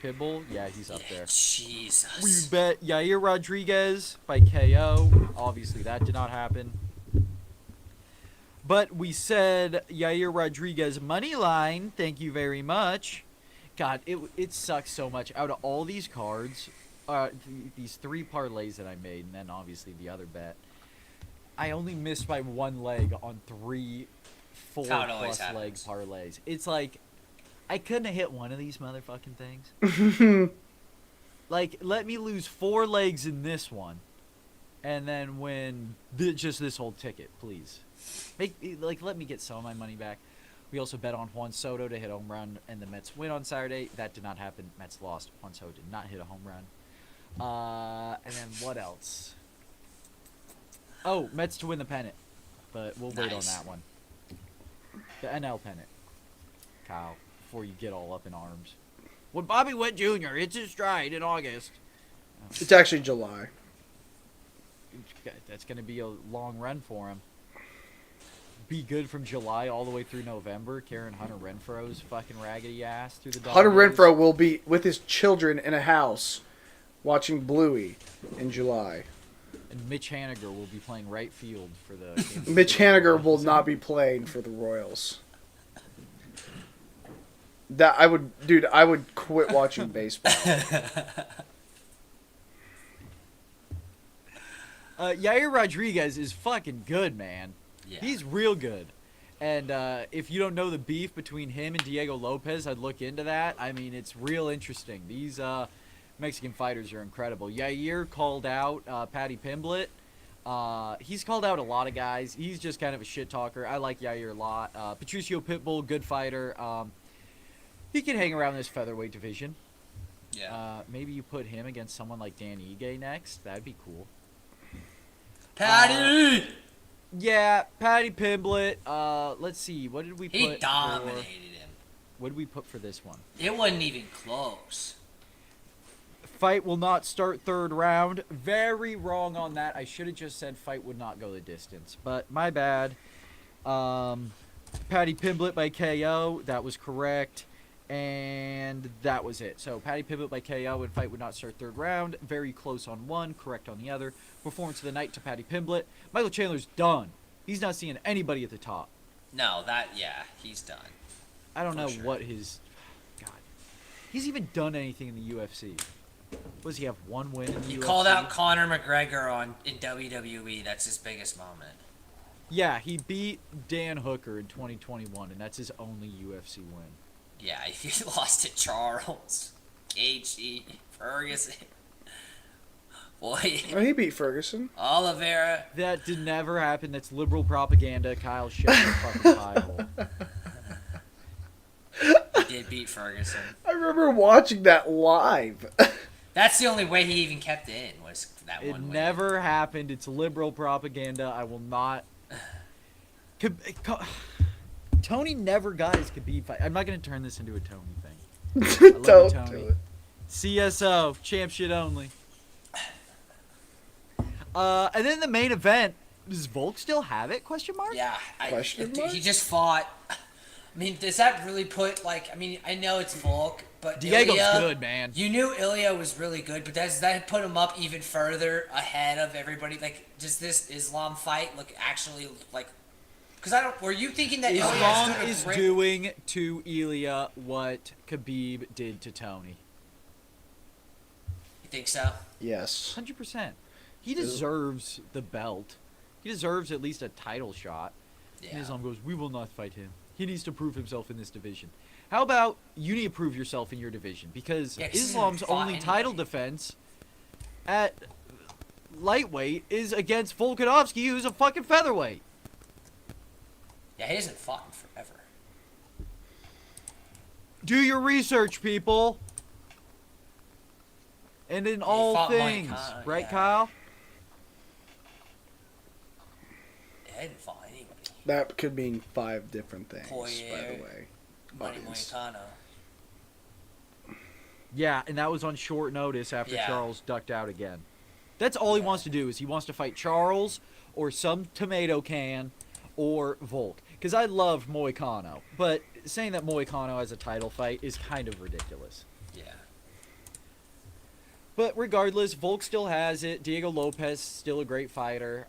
Pitbull, yeah, he's up there. Jesus. We bet Yair Rodriguez by KO. Obviously, that did not happen. But we said Yair Rodriguez money line. Thank you very much. God, it sucks so much. Out of all these cards, these 3 parlays that I made, and then obviously the other bet, I only missed by 1 leg on 3 4+ leg parlays. It's like I couldn't have hit one of these motherfucking things. Like, let me lose 4 legs in this one, and then win just this whole ticket, please. Let me get some of my money back. We also bet on Juan Soto to hit a home run and the Mets win on Saturday. That did not happen. Mets lost. Juan Soto did not hit a home run. And then what else? Oh, Mets to win the pennant. But we'll wait on that one. The NL pennant. Kyle, before you get all up in arms. When Bobby Witt Jr. hits his stride in August. It's actually July. That's going to be a long run for him. Be good from July all the way through November, carrying Hunter Renfro's fucking raggedy ass through the dog Hunter days. Renfro will be with his children in a house watching Bluey in July. And Mitch Haniger will be playing right field for the Mitch Haniger will not be playing for the Royals. I would quit watching baseball. Yair Rodriguez is fucking good, man. Yeah. He's real good. And if you don't know the beef between him and Diego Lopez, I'd look into that. I mean, it's real interesting. These Mexican fighters are incredible. Yair called out Paddy Pimblett. He's called out a lot of guys. He's just kind of a shit talker. I like Yair a lot. Patricio Pitbull, good fighter. He can hang around this featherweight division. Yeah. Maybe you put him against someone like Dan Ige next. That'd be cool. Patty! Yeah, Paddy Pimblett. Let's see. What did we put? He dominated him. What did we put for this one? It wasn't even close. Fight will not start third round. Very wrong on that. I should have just said fight would not go the distance, but my bad. Paddy Pimblett by KO. That was correct. And that was it. So Paddy Pimblett by KO and fight would not start third round. Very close on one, correct on the other. Performance of the night to Paddy Pimblett. Michael Chandler's done. He's not seeing anybody at the top. No, he's done. I don't For know sure. what his... God. He's even done anything in the UFC. Does he have one win in the UFC? He called out Conor McGregor in WWE. That's his biggest moment. Yeah, he beat Dan Hooker in 2021, and that's his only UFC win. Yeah, he lost to Charles, KG, Ferguson. Boy, Oh, he beat Ferguson. Oliveira. That did never happen. That's liberal propaganda. Kyle shut your fucking pie hole. He did beat Ferguson. I remember watching that live. That's the only way he even kept in was that It one win. never happened. It's liberal propaganda. I will not... Tony never got his Khabib fight. I'm not going to turn this into a Tony thing. I love Don't you, Tony. do it. CSO, champ shit only. And then the main event, does Volk still have it? Question mark? Yeah. Question mark? He just fought. I mean, does that really put, I know it's Volk, but Diego's Ilya, good, man. You knew Ilya was really good, but does that put him up even further ahead of everybody? Like, does this Islam fight look actually, because were you thinking that Islam Ilya is doing to Ilya what Khabib did to Tony. You think so? Yes. 100%. He deserves the belt. He deserves at least a title shot. Yeah. And Islam goes, we will not fight him. He needs to prove himself in this division. How about you need to prove yourself in your division? Because 'cause he's Islam's never fought only anybody. title defense at lightweight is against Volkanovski, who's a fucking featherweight. Yeah, he hasn't fought in forever. Do your research, people. And in all fought things, Moicano, right, yeah. Kyle? He hasn't fought anybody. That could mean 5 different things, by Poirier. the way. Money Audience. Moicano. Yeah, and that was on short notice after Yeah. Charles ducked out again. That's all he wants to do is he wants to fight Charles or some tomato can or Volk. Because I love Moicano, but saying that Moicano has a title fight is kind of ridiculous. Yeah. But regardless, Volk still has it. Diego Lopez still a great fighter.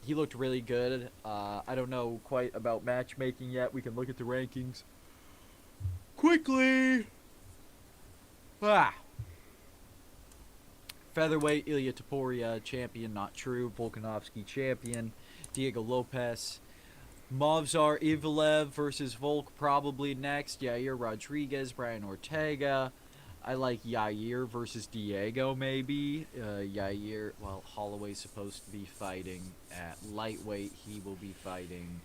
He looked really good. I don't know quite about matchmaking yet. We can look at the rankings quickly. Featherweight, Ilya Topuria, champion, not true. Volkanovski, champion. Diego Lopez. Movsar Ivlev versus Volk, probably next. Yair Rodriguez, Brian Ortega. I like Yair versus Diego, maybe. Yair, well, Holloway's supposed to be fighting at lightweight. He will be fighting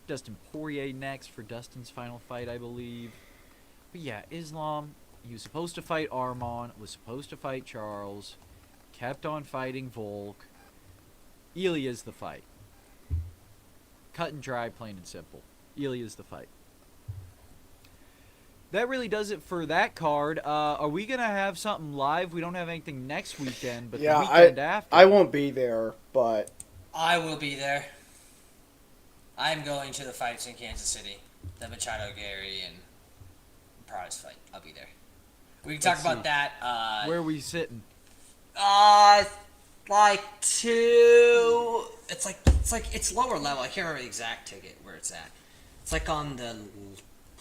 Dustin Poirier next for Dustin's final fight, I believe. But yeah, Islam, he was supposed to fight Arman, was supposed to fight Charles, kept on fighting Volk. Ilya's the fight. Cut and dry, plain and simple. Ilya's the fight. That really does it for that card. Are we going to have something live? We don't have anything next weekend, but the weekend after. I won't be there, but I will be there. I'm going to the fights in Kansas City. The Machado Gary and Prize fight. I'll be there. We can talk Let's about see. that. Where are we sitting? Like 2. It's lower level. I can't remember the exact ticket where it's at. It's like on the.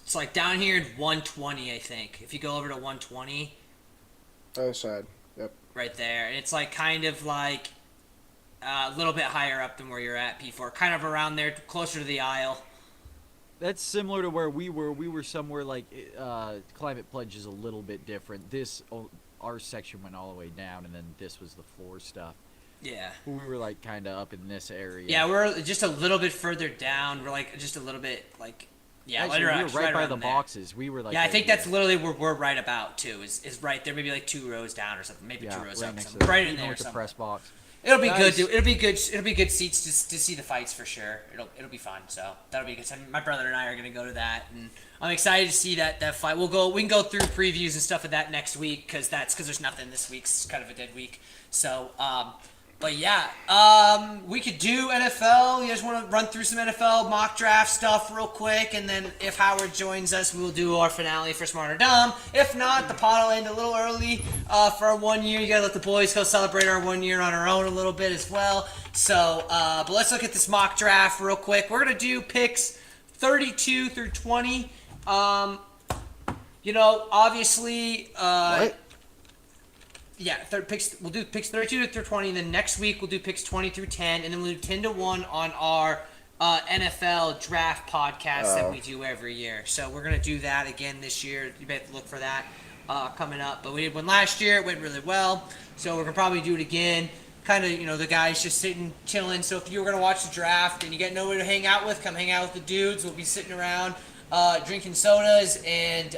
It's like down here in 120, I think. If you go over to 120, other side. Yep. right there, and it's like kind of like a little bit higher up than where you're at, P4, kind of around there, closer to the aisle. That's similar to where we were. We were somewhere like Climate Pledge is a little bit different. Our section went all the way down, and then this was the floor stuff. Yeah. We were like kind of up in this area. Yeah, we're just a little bit further down. We're like just a little bit like. Yeah, Actually, right we were right by around the there. boxes. We were like. Yeah, I think right that's there. literally where we're right about too. Is right there, maybe like 2 rows down or something, maybe 2 rows right up, next to something. the, Right in you know, there. with the Somewhere. press box. It'll be Nice. good. It'll be good. It'll be good seats to see the fights for sure. It'll be fun. So that'll be good. So my brother and I are gonna go to that, and I'm excited to see that fight. We can go through previews and stuff of that next week because there's nothing this week's kind of a dead week. So but yeah, we could do NFL. You guys want to run through some NFL mock draft stuff real quick, and then if Howard joins us, we'll do our finale for Smart or Dumb. If not, the pod will end a little early for our 1 year. You gotta let the boys go celebrate our 1 year on our own a little bit as well. So, but let's look at this mock draft real quick. We're gonna do picks 32 through 20. Obviously, What? yeah, we'll do picks 32 through 20, and then next week we'll do picks 20 through 10, and then we'll do 10 to 1 on our NFL draft podcast that we do every year. So we're going to do that again this year. You better look for that coming up. But we did one last year. It went really well. So we're going to probably do it again. Kind of, the guys just sitting, chilling. So if you were going to watch the draft and you get nowhere to hang out with, come hang out with the dudes. We'll be sitting around drinking sodas and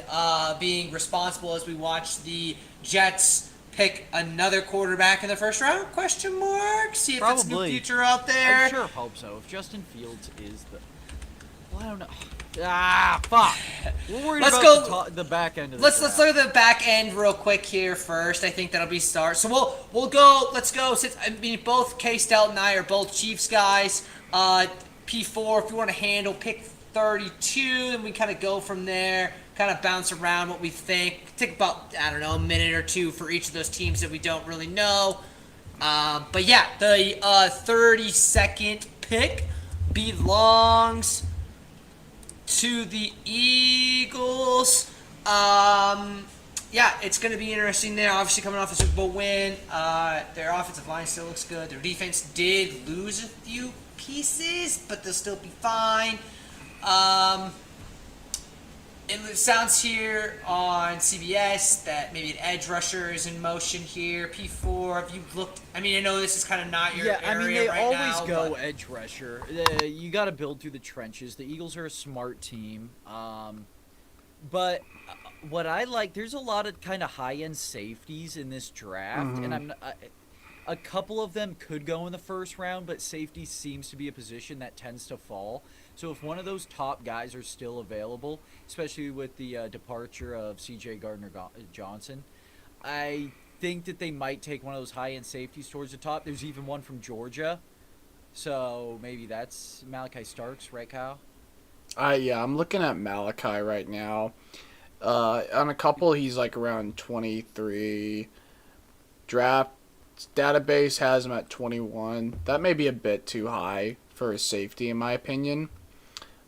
being responsible as we watch the Jets pick another quarterback in the first round? Question mark. See if it's a new future out there. I sure hope so. If Justin Fields is the, well, I don't know. Fuck. We're worried about the back end of the Let's draft. look at the back end real quick here first. I think that'll be start. So we'll go. Let's go. Since both K Stout and I are both Chiefs guys. P4, if you want to handle pick 32, then we kind of go from there. Kind of bounce around what we think. Take about, I don't know, a minute or two for each of those teams that we don't really know. But yeah, the 32nd pick belongs to the Eagles. Yeah, it's going to be interesting there. Obviously coming off a Super Bowl win. Their offensive line still looks good. Their defense did lose a few pieces, but they'll still be fine. It sounds here on CBS that maybe an edge rusher is in motion here. P4, have you looked? I know this is kind of not your area right now. They always go edge rusher. You got to build through the trenches. The Eagles are a smart team. But what I like, there's a lot of kind of high-end safeties in this draft, and a couple of them could go in the first round, but safety seems to be a position that tends to fall. So if one of those top guys are still available, especially with the departure of C.J. Gardner-Johnson, I think that they might take one of those high-end safeties towards the top. There's even one from Georgia, so maybe that's Malachi Starks, right, Kyle? Yeah, I'm looking at Malachi right now. On a couple, he's like around 23. Draft database has him at 21. That may be a bit too high for a safety, in my opinion.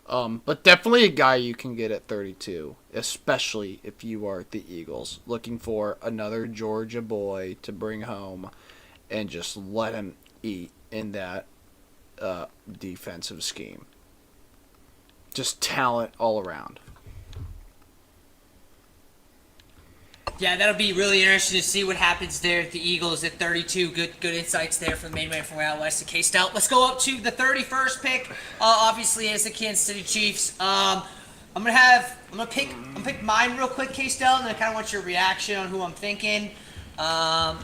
But definitely a guy you can get at 32, especially if you are the Eagles, looking for another Georgia boy to bring home and just let him eat in that defensive scheme. Just talent all around. Yeah, that'll be really interesting to see what happens there at the Eagles at 32. Good insights there from the main man from way out west, the K-Stout. Let's go up to the 31st pick. Obviously, is the Kansas City Chiefs. I'm gonna pick mine real quick, K-Stout, and I kind of want your reaction on who I'm thinking. I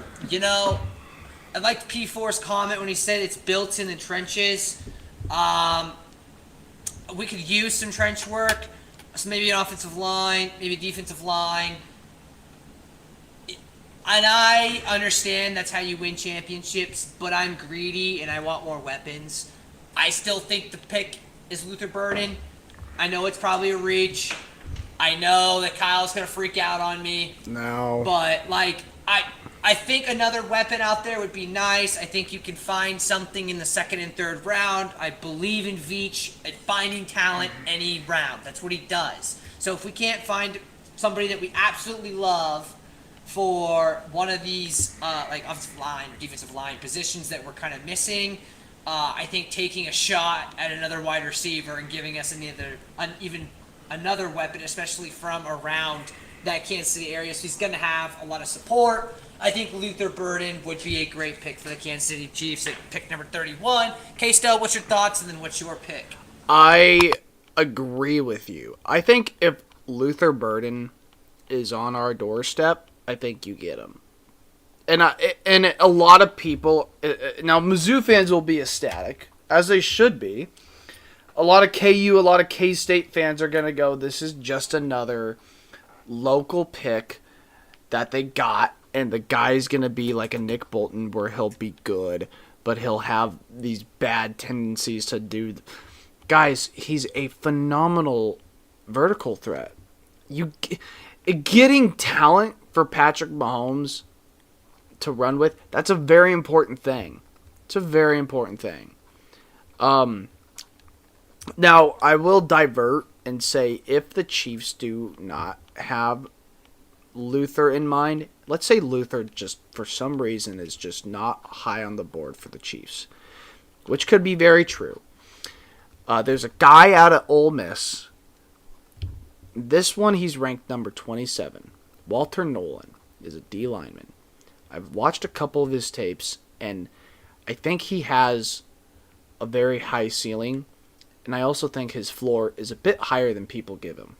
liked P4's comment when he said it's built in the trenches. We could use some trench work, so maybe an offensive line, maybe a defensive line. And I understand that's how you win championships, but I'm greedy and I want more weapons. I still think the pick is Luther Burden. I know it's probably a reach. I know that Kyle's going to freak out on me. No. But, I think another weapon out there would be nice. I think you can find something in the second and third round. I believe in Veach at finding talent any round. That's what he does. So if we can't find somebody that we absolutely love for one of these offensive line or defensive line positions that we're kind of missing, I think taking a shot at another wide receiver and giving us even another weapon, especially from around that Kansas City area, so he's going to have a lot of support. I think Luther Burden would be a great pick for the Kansas City Chiefs at pick number 31. K-Stel, what's your thoughts, and then what's your pick? I agree with you. I think if Luther Burden is on our doorstep, I think you get him. and a lot of people now Mizzou fans will be ecstatic, as they should be. A lot of KU, a lot of K-State fans are gonna go, this is just another local pick that they got, and the guy's gonna be like a Nick Bolton, where he'll be good, but he'll have these bad tendencies to do. Guys, he's a phenomenal vertical threat. Getting talent for Patrick Mahomes to run with, that's a very important thing. It's a very important thing. Now, I will divert and say, if the Chiefs do not have Luther in mind, let's say Luther just for some reason is just not high on the board for the Chiefs, which could be very true. There's a guy out of Ole Miss. This one, he's ranked number 27. Walter Nolan is a D lineman. I've watched a couple of his tapes, and I think he has a very high ceiling, and I also think his floor is a bit higher than people give him.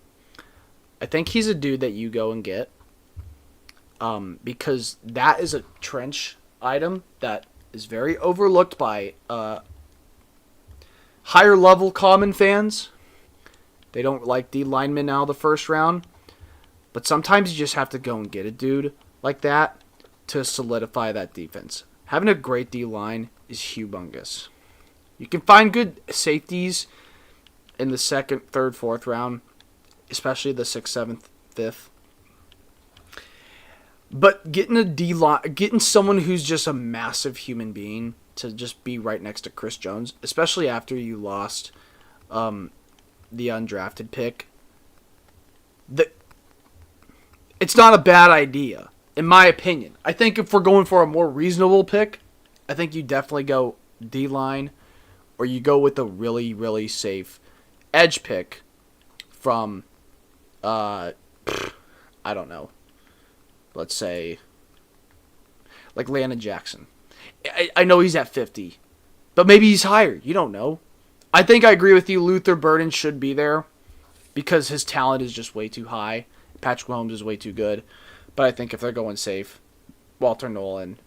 I think he's a dude that you go and get, because that is a trench item that is very overlooked by higher level common fans. They don't like D linemen out of the first round, but sometimes you just have to go and get a dude like that to solidify that defense. Having a great D line is humongous. You can find good safeties in the second, third, fourth round, especially the 6th, 7th, 5th. But getting a D line, getting someone who's just a massive human being to just be right next to Chris Jones, especially after you lost the undrafted pick, it's not a bad idea, in my opinion. I think if we're going for a more reasonable pick, I think you definitely go D line, or you go with a really, really safe edge pick from, I don't know, let's say, like Landon Jackson. I know he's at 50, but maybe he's higher. You don't know. I think I agree with you. Luther Burden should be there because his talent is just way too high. Patrick Mahomes is way too good. But I think if they're going safe, Walter Nolan,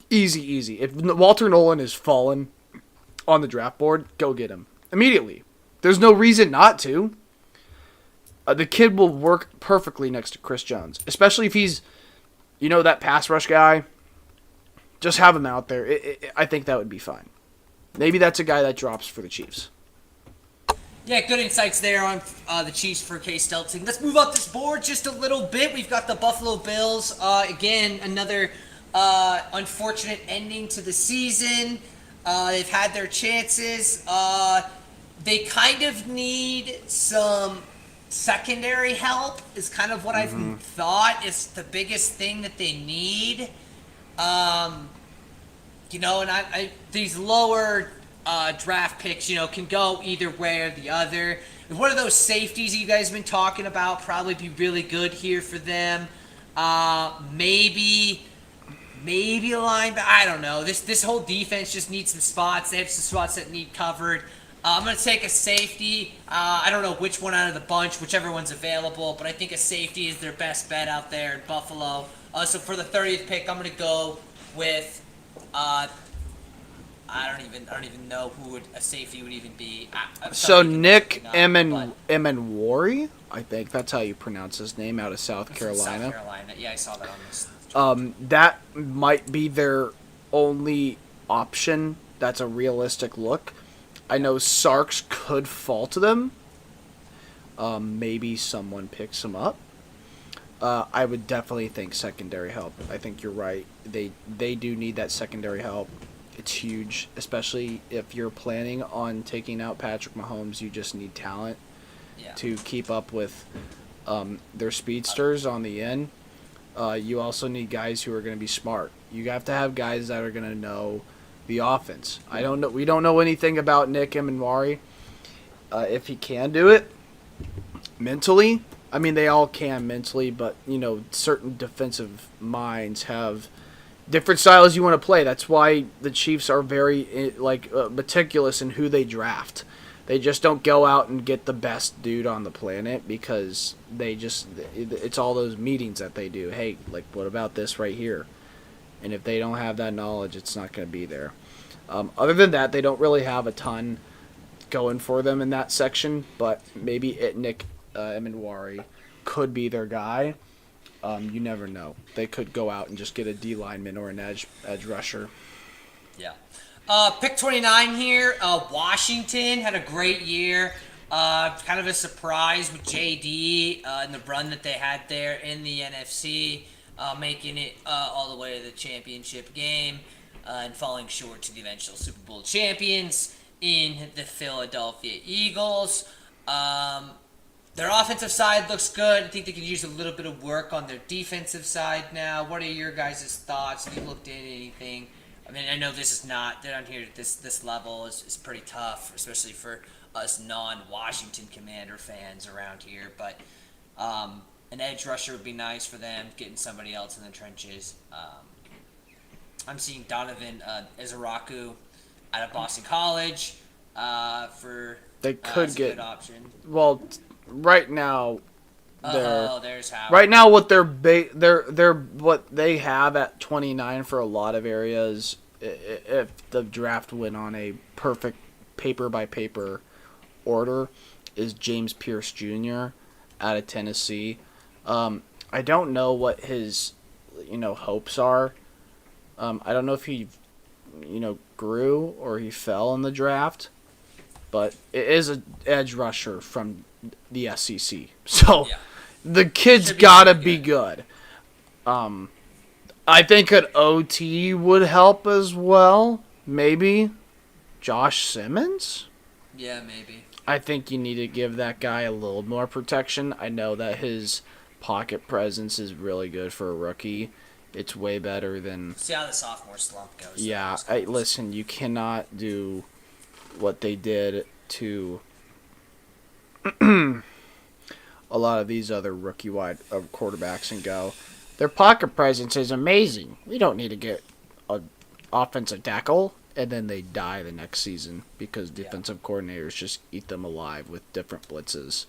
easy. If Walter Nolan is fallen on the draft board, go get him immediately. There's no reason not to. The kid will work perfectly next to Chris Jones, especially if he's, that pass rush guy. Just have him out there. I think that would be fine. Maybe that's a guy that drops for the Chiefs. Yeah, good insights there on the Chiefs for K-Stelting. Let's move up this board just a little bit. We've got the Buffalo Bills. Again, another unfortunate ending to the season. They've had their chances. They kind of need some secondary help is kind of what I've thought is the biggest thing that they need. And I these lower draft picks, can go either way or the other. And one of those safeties you guys have been talking about probably be really good here for them. Maybe a line, but I don't know. This whole defense just needs some spots. They have some spots that need covered. I'm going to take a safety. I don't know which one out of the bunch, whichever one's available, but I think a safety is their best bet out there in Buffalo. So for the 30th pick, I'm going to go with I don't even know who a safety would even be. So Nick Emenwari, I think that's how you pronounce his name, out of South Carolina. South Carolina, yeah, I saw that on this. That might be their only option. That's a realistic look. I know Sarks could fall to them. Maybe someone picks him up. I would definitely think secondary help. I think you're right. They do need that secondary help. It's huge, especially if you're planning on taking out Patrick Mahomes. You just need talent to keep up with their speedsters on the end. You also need guys who are going to be smart. You have to have guys that are going to know the offense. I don't know. We don't know anything about Nick Emenwari. If he can do it mentally, I mean, they all can mentally, but certain defensive minds have different styles you want to play. That's why the Chiefs are very meticulous in who they draft. They just don't go out and get the best dude on the planet because it's all those meetings that they do. Hey, like, what about this right here? And if they don't have that knowledge, it's not going to be there. Other than that, they don't really have a ton going for them in that section, but maybe Nick Emanwari could be their guy. You never know. They could go out and just get a D lineman or an edge rusher. Yeah. Pick 29 here. Washington had a great year. Kind of a surprise with JD and the run that they had there in the NFC, making it all the way to the championship game and falling short to the eventual Super Bowl champions in the Philadelphia Eagles. Their offensive side looks good. I think they could use a little bit of work on their defensive side now. What are your guys' thoughts? Have you looked into anything? I mean, I know this is not, they're down here at this level is pretty tough, especially for us non-Washington Commander fans around here, but an edge rusher would be nice for them, getting somebody else in the trenches. I'm seeing Donovan Izaraku out of Boston College for they could a get good option. Well, right now There's Howard. right now what they're what they have at 29 for a lot of areas, if the draft went on a perfect paper by paper order, is James Pierce Jr. out of Tennessee. I don't know what his hopes are. I don't know if he grew or he fell in the draft, but it is an edge rusher from the SEC. So Yeah. the kid's gotta be good. I think an OT would help as well. Maybe Josh Simmons. Yeah, maybe. I think you need to give that guy a little more protection. I know that his pocket presence is really good for a rookie. It's way better than... See how the sophomore slump goes. Yeah, listen, you cannot do what they did to a lot of these other rookie wide quarterbacks and go, their pocket presence is amazing. We don't need to get an offensive tackle. And then they die the next season because defensive coordinators just eat them alive with different blitzes.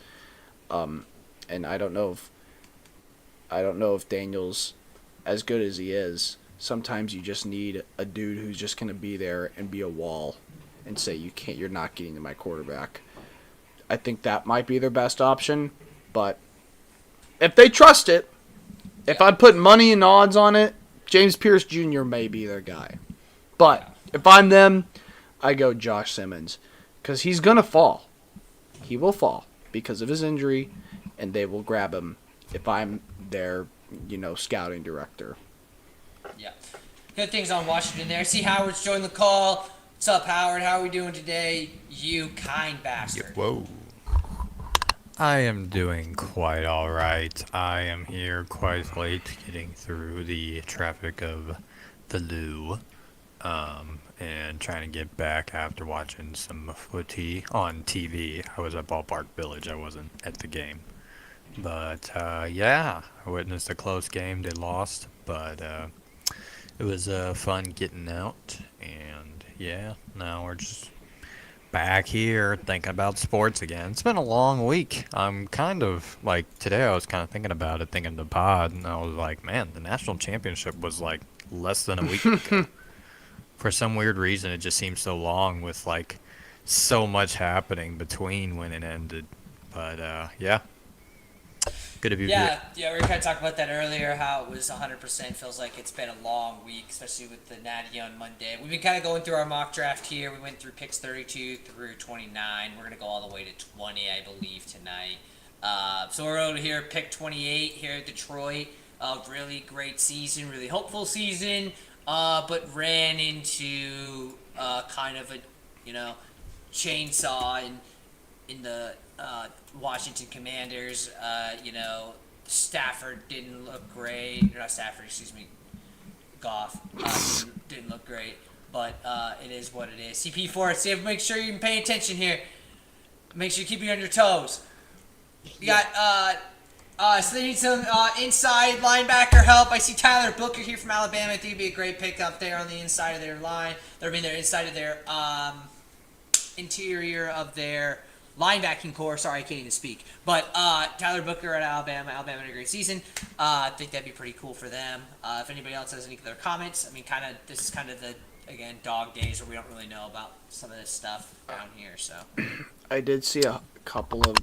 And I don't know if Daniel's as good as he is. Sometimes you just need a dude who's just going to be there and be a wall and say you're not getting to my quarterback. I think that might be their best option, but if they trust it, if I put money and odds on it, James Pierce Jr. may be their guy. But if I'm them, I go Josh Simmons because he's going to fall. He will fall because of his injury, and they will grab him if I'm their, scouting director. Yeah. Good things on Washington there. See Howard's joined the call. What's up, Howard? How are we doing today? You kind bastard. Whoa. I am doing quite alright. I am here quite late getting through the traffic of the Lou. And trying to get back after watching some footy on TV. I was at Ballpark Village. I wasn't at the game. But, I witnessed a close game. They lost, but it was fun getting out. And, now we're just back here thinking about sports again. It's been a long week. I'm kind of, today I was kind of thinking about it, thinking the pod, and I was like, man, the national championship was, less than a week ago. For some weird reason, it just seems so long with, so much happening between when it ended. But, good to be here. Yeah, we were kind of talking about that earlier, how it was 100% feels like it's been a long week, especially with the Natty on Monday. We've been kind of going through our mock draft here. We went through picks 32 through 29. We're going to go all the way to 20, I believe, tonight. So we're over here, pick 28 here at Detroit. Really great season, really hopeful season. But ran into kind of a, chainsaw in the Washington Commanders. Stafford didn't look great. Not Stafford, excuse me. Goff didn't look great. But it is what it is. CP4, see, make sure you're paying attention here. Make sure you keep you on your toes. You got so they need some inside linebacker help. I see Tyler Booker here from Alabama. I think he'd be a great pick up there on the inside of their line. Their inside of their interior of their linebacking core. Sorry, I can't even speak. But Tyler Booker at Alabama had a great season. I think that'd be pretty cool for them. If anybody else has any other comments, I mean, this is kind of the, again, dog days where we don't really know about some of this stuff down here. So I did see a couple of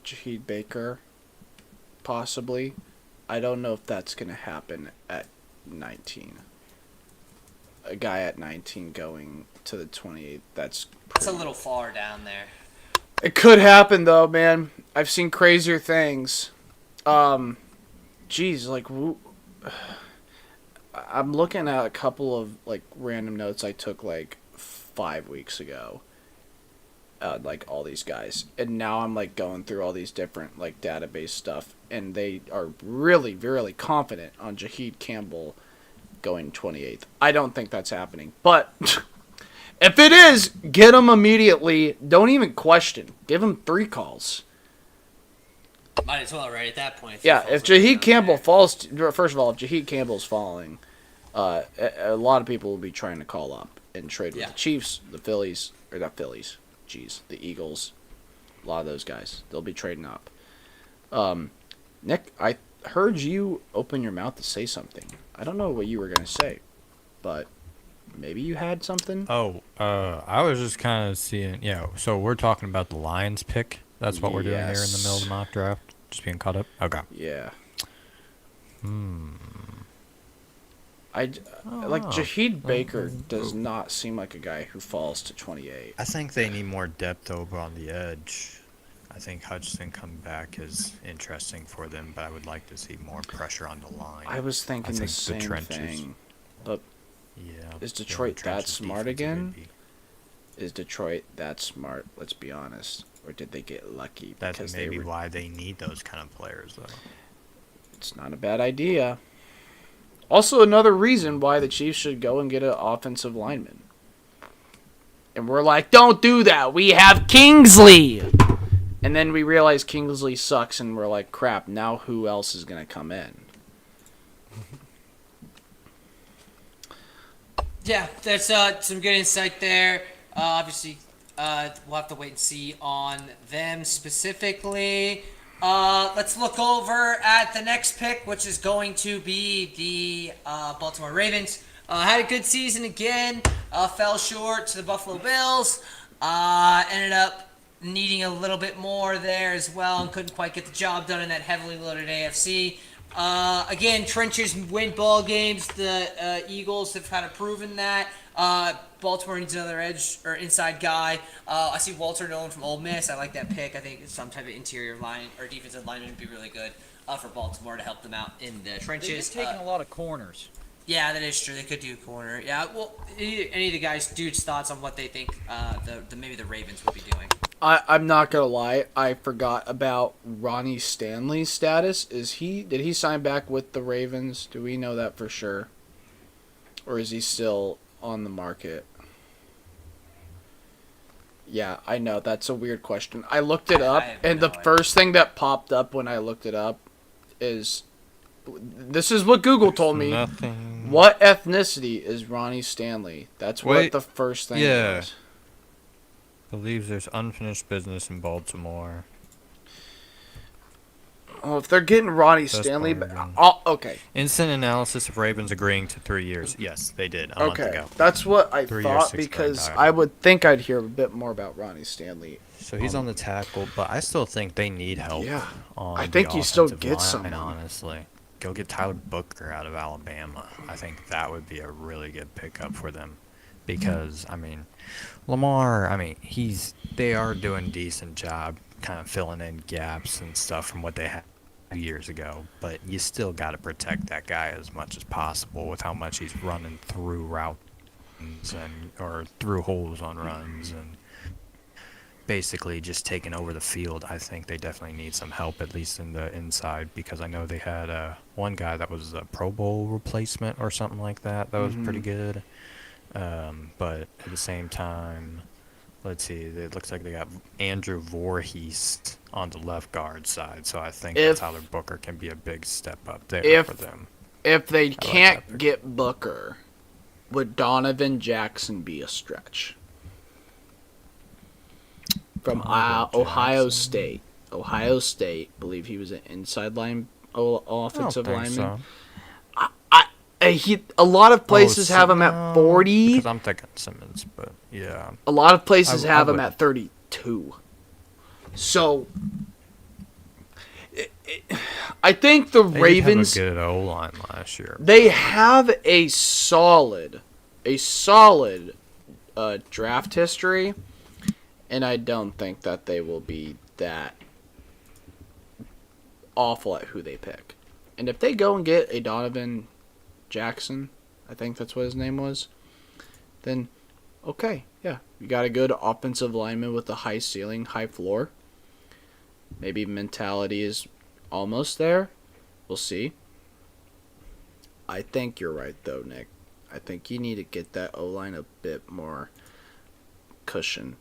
Jaheed Baker, possibly. I don't know if that's going to happen at 19. A guy at 19 going to the 28th, that's a little far down there. It could happen, though, man. I've seen crazier things. Geez, like, I'm looking at a couple of, like, random notes I took, like, 5 weeks ago. Like, all these guys. And now I'm, like, going through all these different, like, database stuff. And they are really, really confident on Jaheed Campbell going 28th. I don't think that's happening. But if it is, get him immediately. Don't even question. Give him 3 calls. Might as well, right, at that point. Yeah, if Jaheed Campbell falls... First of all, if Jaheed Campbell's falling, a lot of people will be trying to call up and trade with the Chiefs, the Phillies... Or not Phillies. Jeez. The Eagles. A lot of those guys. They'll be trading up. Nick, I heard you open your mouth to say something. I don't know what you were going to say, but maybe you had something? Oh, I was just kind of seeing, yeah, so we're talking about the Lions pick. That's what we're doing here in the middle of the mock draft. Just being caught up? Okay. Yeah. Like Jaheed Baker does not seem like a guy who falls to 28. I think they need more depth over on the edge. I think Hutchinson coming back is interesting for them, but I would like to see more pressure on the line. I was thinking the same thing. But is Detroit that smart again? Is Detroit that smart? Let's be honest. Or did they get lucky? That's maybe why they need those kind of players, though. It's not a bad idea. Also, another reason why the Chiefs should go and get an offensive lineman. And we're like, don't do that. We have Kingsley. And then we realize Kingsley sucks, and we're like, crap, now who else is going to come in? Yeah, there's some good insight there. Obviously, we'll have to wait and see on them specifically. Let's look over at the next pick, which is going to be the Baltimore Ravens. Had a good season again. Fell short to the Buffalo Bills. Ended up needing a little bit more there as well and couldn't quite get the job done in that heavily loaded AFC. Again, trenches win ball games. The Eagles have kind of proven that. Baltimore needs another edge or inside guy. I see Walter Nolan from Ole Miss. I like that pick. I think some type of interior line or defensive lineman would be really good for Baltimore to help them out in the trenches. They've taken a lot of corners. Yeah, that is true. They could do corner. Yeah, well, any of the guys' dudes' thoughts on what they think maybe the Ravens would be doing. I'm not gonna lie. I forgot about Ronnie Stanley's status. Did he sign back with the Ravens? Do we know that for sure, or is he still on the market? Yeah, I know that's a weird question. I looked it up, and the first thing that popped up when I looked it up is this is what Google told me. Nothing. What ethnicity is Ronnie Stanley? That's what the first thing was. Believes there's unfinished business in Baltimore. Oh, if they're getting Ronnie Stanley, okay. Instant analysis of Ravens agreeing to 3 years. Yes, they did a month ago. That's what I 3 thought years, because I would think I'd hear a bit more about Ronnie Stanley. So he's on the tackle, but I still think they need help. Yeah, on I think you still get line, someone. Honestly, go get Tyler Booker out of Alabama. I think that would be a really good pickup for them, because I mean, Lamar. I mean, they are doing a decent job, kind of filling in gaps and stuff from what they had years ago. But you still got to protect that guy as much as possible with how much he's running through routes or through holes on runs and basically just taking over the field. I think they definitely need some help, at least in the inside, because I know they had one guy that was a Pro Bowl replacement or something like that. That was pretty good. But at the same time, let's see, it looks like they got Andrew Voorhees on the left guard side, so I think that Tyler Booker can be a big step up there for them. If they can't get Booker, would Donovan Jackson be a stretch? from Ohio State. Ohio State, believe he was an inside line offensive lineman. So. A lot of places have him at 40. Because I'm thinking Simmons, but yeah. A lot of places have him at 32. So, I think the Ravens. They had a good O-line last year. They have a solid draft history, and I don't think that they will be that awful at who they pick. And if they go and get a Donovan Jackson, I think that's what his name was, then okay, yeah, you got a good offensive lineman with a high ceiling, high floor. Maybe mentality is almost there. We'll see. I think you're right, though, Nick. I think you need to get that O-line a bit more cushion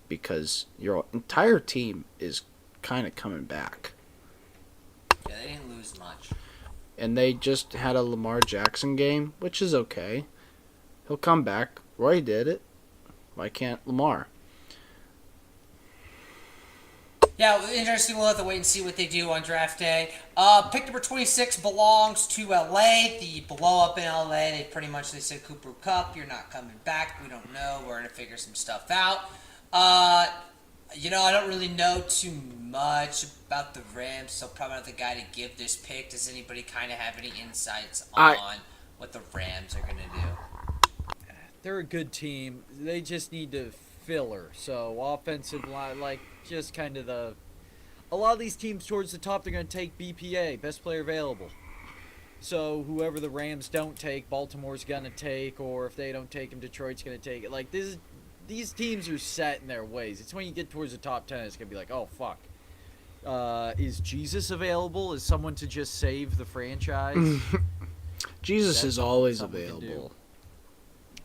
because your entire team is kind of coming back. Yeah, they didn't lose much. And they just had a Lamar Jackson game, which is okay. He'll come back. Roy did it. Why can't Lamar? Yeah, interesting. We'll have to wait and see what they do on draft day. Pick number 26 belongs to LA. The blow up in LA, they said, Cooper Kupp, you're not coming back. We don't know. We're going to figure some stuff out. I don't really know too much about the Rams, so probably not the guy to give this pick. Does anybody kind of have any insights on what the Rams are going to do? They're a good team. They just need to filler. So offensive line, just kind of a lot of these teams towards the top, they're going to take BPA, best player available. So whoever the Rams don't take, Baltimore's going to take, or if they don't take him, Detroit's going to take it. These teams are set in their ways. It's when you get towards the top 10, it's going to be like, oh, fuck. Is Jesus available? Is someone to just save the franchise? Jesus is always available.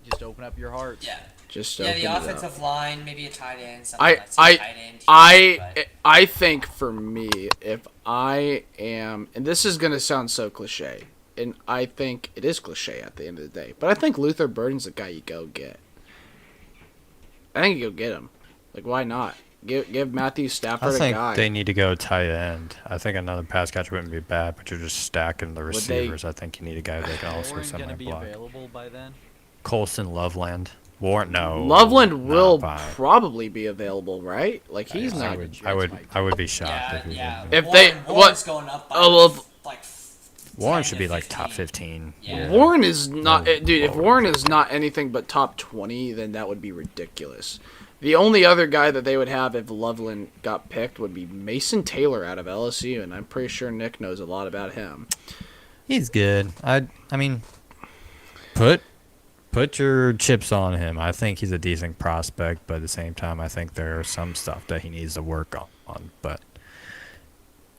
Just open up your heart. Yeah. Just the open it offensive up. line, maybe a tight end. Tight end I think for me, if I am, and this is going to sound so cliche, and I think it is cliche at the end of the day, but I think Luther Burden's the guy you go get. I think you go get him. Why not? Give Matthew Stafford a guy. I think they need to go tight end. I think another pass catcher wouldn't be bad, but you're just stacking the receivers. I think you need a guy that can also Warren going to be semi-block. available by then? Colson Loveland. Warren, no. Loveland will probably be available, right? He's not. I would be shocked if he didn't. If Warren's going up by Warren should be top 15. Yeah. Warren is not, dude. If Warren is not anything but top 20, then that would be ridiculous. The only other guy that they would have if Loveland got picked would be Mason Taylor out of LSU, and I'm pretty sure Nick knows a lot about him. He's good. I mean, put your chips on him. I think he's a decent prospect, but at the same time, I think there are some stuff that he needs to work on. But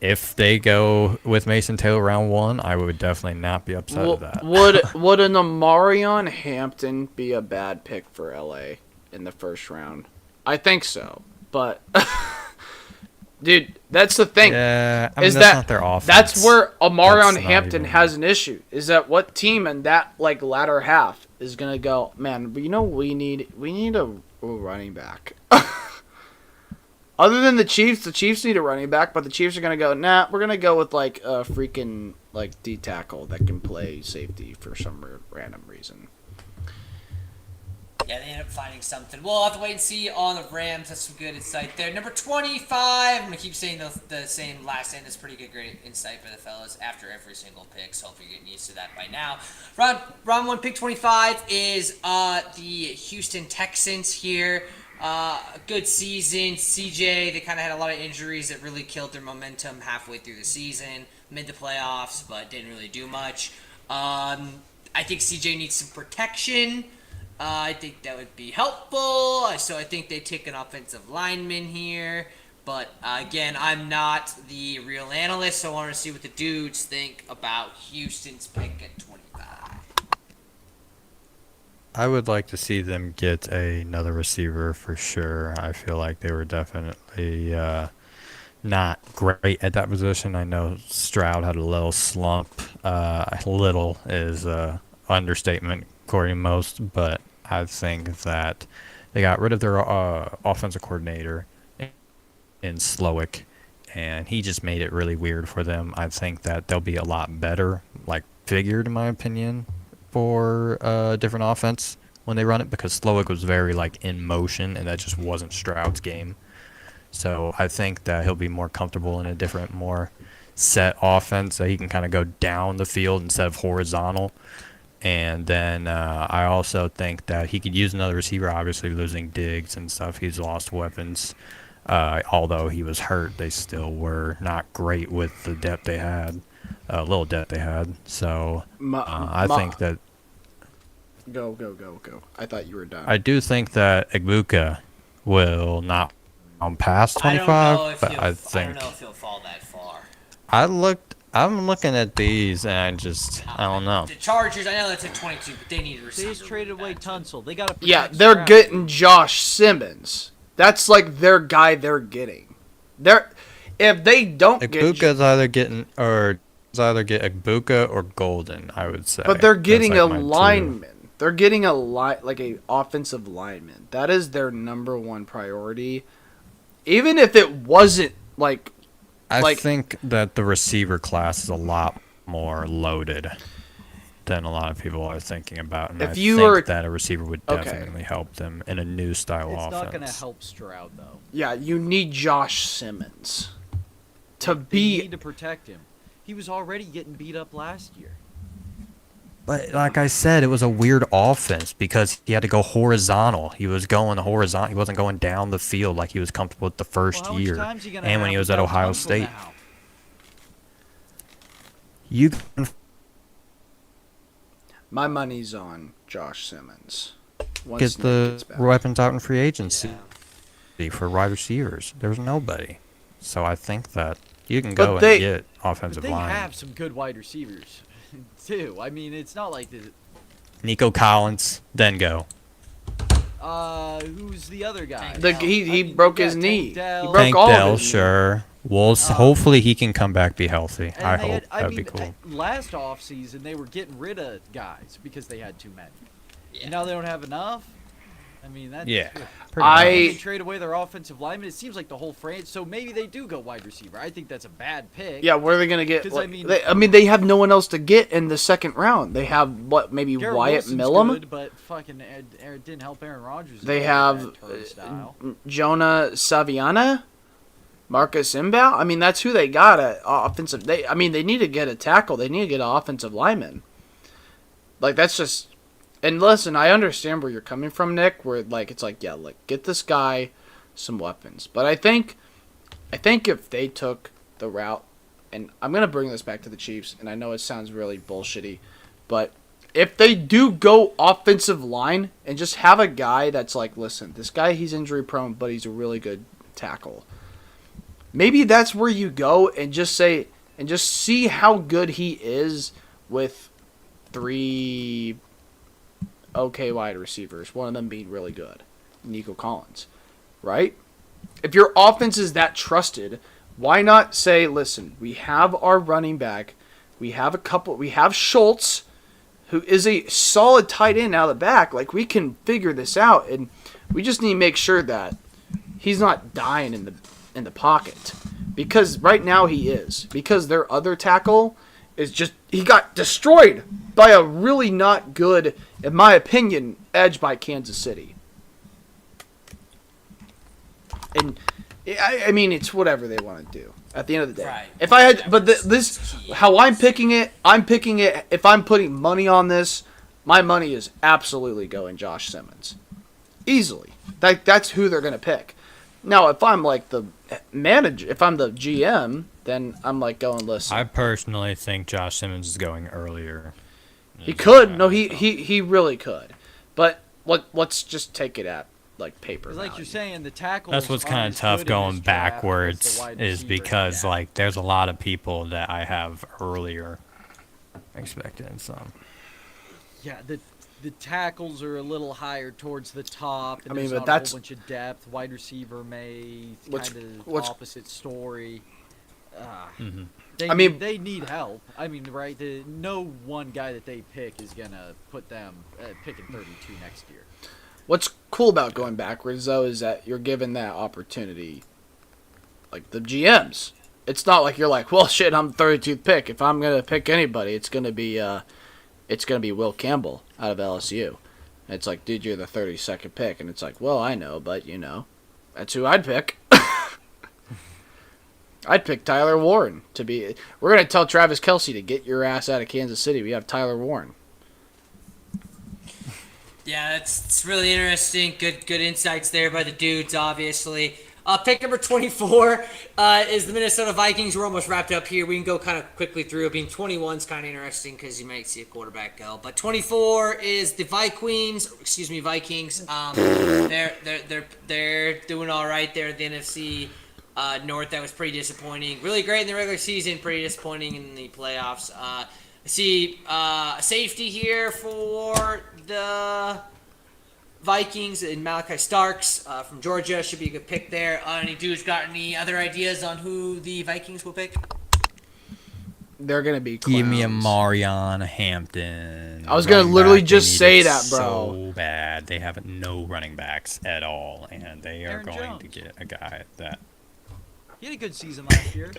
if they go with Mason Taylor round 1, I would definitely not be upset with that. Would an Amarion Hampton be a bad pick for LA in the first round? I think so, but dude, that's the thing. Yeah, that's not their offense. That's where Amarion Hampton has an issue. Is that what team in that latter half is gonna go? Man, but we need a running back. Other than the Chiefs need a running back, but the Chiefs are gonna go. Nah, we're gonna go with a freaking D tackle that can play safety for some random reason. Yeah, they end up finding something. We'll have to wait and see on the Rams. That's some good insight there. Number 25. I'm going to keep saying the same last name. That's pretty good, great insight for the fellas after every single pick. So hopefully you're getting used to that by now. Round 1, pick 25 is the Houston Texans here. Good season. CJ, they kind of had a lot of injuries that really killed their momentum halfway through the season. Made the playoffs, but didn't really do much. I think CJ needs some protection. I think that would be helpful. So I think they take an offensive lineman here. But again, I'm not the real analyst, so I want to see what the dudes think about Houston's pick at 25. I would like to see them get another receiver for sure. I feel like they were definitely not great at that position. I know Stroud had a little slump. Little is understatement according to most, but I think that they got rid of their offensive coordinator in Slowick, and he just made it really weird for them. I think that they'll be a lot better, like figured in my opinion, for a different offense when they run it, because Slowick was very like in motion, and that just wasn't Stroud's game. So I think that he'll be more comfortable in a different, more set offense that he can kind of go down the field instead of horizontal. And then I also think that he could use another receiver, obviously losing Diggs and stuff. He's lost weapons. Although he was hurt, they still were not great with the depth they had, little depth they had. So I think that... Go. I thought you were done. I do think that Egbuka will not past I 25, don't know if but he'll, I I think... don't know if he'll fall that far. I'm looking at these, and I don't know. The Chargers, I know that's at 22, but they need a receiver. They just traded away Tunsil. They got to. Yeah, they're getting Josh Simmons. That's like their guy they're getting. If they don't Egbuka's either getting, or it's either get Egbuka or Golden, I would say. But they're getting That's a like my two. lineman. They're getting like a offensive lineman. That is their number one priority. Even if it wasn't like... I think that the receiver class is a lot more loaded than a lot of people are thinking about, and I think that a receiver would definitely help them in a new style offense. It's not going to help Stroud, though. Yeah, you need Josh Simmons to They need to protect him. He was already getting beat up last year. But like I said, it was a weird offense because he had to go horizontal. He was going horizontal. He wasn't going down the field like he was comfortable with the first year. And when he was at Ohio State. My money's on Josh Simmons. Get the weapons out in free agency for wide receivers. There's nobody. So I think that you can go and get offensive line. They have some good wide receivers, too. I mean, it's not like the... Nico Collins, then go. Who's the other guy? He broke his knee. He broke Tank all Dell, of his sure. Well, hopefully he can come back, be healthy. I hope. That'd be cool. Last offseason, they were getting rid of guys because they had too many. Yeah. Now they don't have enough. I mean, that's... Yeah. They trade away their offensive lineman. It seems like the whole franchise. So maybe they do go wide receiver. I think that's a bad pick. Yeah, where are they going to get? 'Cause, they have no one else to get in the second round. They have maybe Garrett Wyatt Wilson's Millam. Good, but fucking it didn't help Aaron Rodgers. They have Jonah Saviana, Marcus Imbaugh. I mean, that's who they got at offensive. They need to get a tackle. They need to get an offensive lineman. Like, that's just... And listen, I understand where you're coming from, Nick, where it's like, yeah, get this guy some weapons. But I think if they took the route, and I'm going to bring this back to the Chiefs, and I know it sounds really bullshitty, but if they do go offensive line and just have a guy that's like, listen, this guy, he's injury prone, but he's a really good tackle. Maybe that's where you go and just see how good he is with 3 okay wide receivers, one of them being really good, Nico Collins, right? If your offense is that trusted, why not say, listen, we have our running back, we have Schultz, who is a solid tight end out of the back, we can figure this out, and we just need to make sure that he's not dying in the pocket, because right now he is, because their other tackle is just, he got destroyed by a really not good, in my opinion, edge by Kansas City. And I mean, it's whatever they want to do at the end of the day. Right. If I had, but this, how I'm picking it. If I'm putting money on this, my money is absolutely going Josh Simmons, easily. That's who they're gonna pick. Now, if I'm the manager, if I'm the GM, then I'm going, listen. I personally think Josh Simmons is going earlier. He could. No, he really could. But let's just take it at paper. Like you're saying, the tackles. That's what's kind of tough going backwards, is because there's a lot of people that I have earlier expected. So. Yeah, the tackles are a little higher towards the top, and there's but not a whole bunch of depth. Wide receiver kind of opposite story. They need help. I mean, right? No one guy that they pick is gonna put them picking 32 next year. What's cool about going backwards, though, is that you're given that opportunity like the GMs. It's not like you're like, well, shit, I'm the 32th pick. If I'm gonna pick anybody, it's gonna be Will Campbell out of LSU. And it's like, dude, you're the 32nd pick, and it's like, well, I know, but that's who I'd pick. I'd pick Tyler Warren to be. We're gonna tell Travis Kelce to get your ass out of Kansas City. We have Tyler Warren. Yeah, it's really interesting. Good insights there by the dudes, obviously. Pick number 24 is the Minnesota Vikings. We're almost wrapped up here. We can go kind of quickly through. I mean, 21 is kind of interesting because you might see a quarterback go. But 24 is the Vikings. They're doing all right there at the NFC North. That was pretty disappointing. Really great in the regular season. Pretty disappointing in the playoffs. I see a safety here for the Vikings and Malachi Starks from Georgia should be a good pick there. Any dudes got any other ideas on who the Vikings will pick? They're gonna be clowns. Give me a Marion Hampton. I was gonna literally just say that, bro. So bad. They have no running backs at all, and they are Aaron going Jones. to get a guy that. He had a good season last year.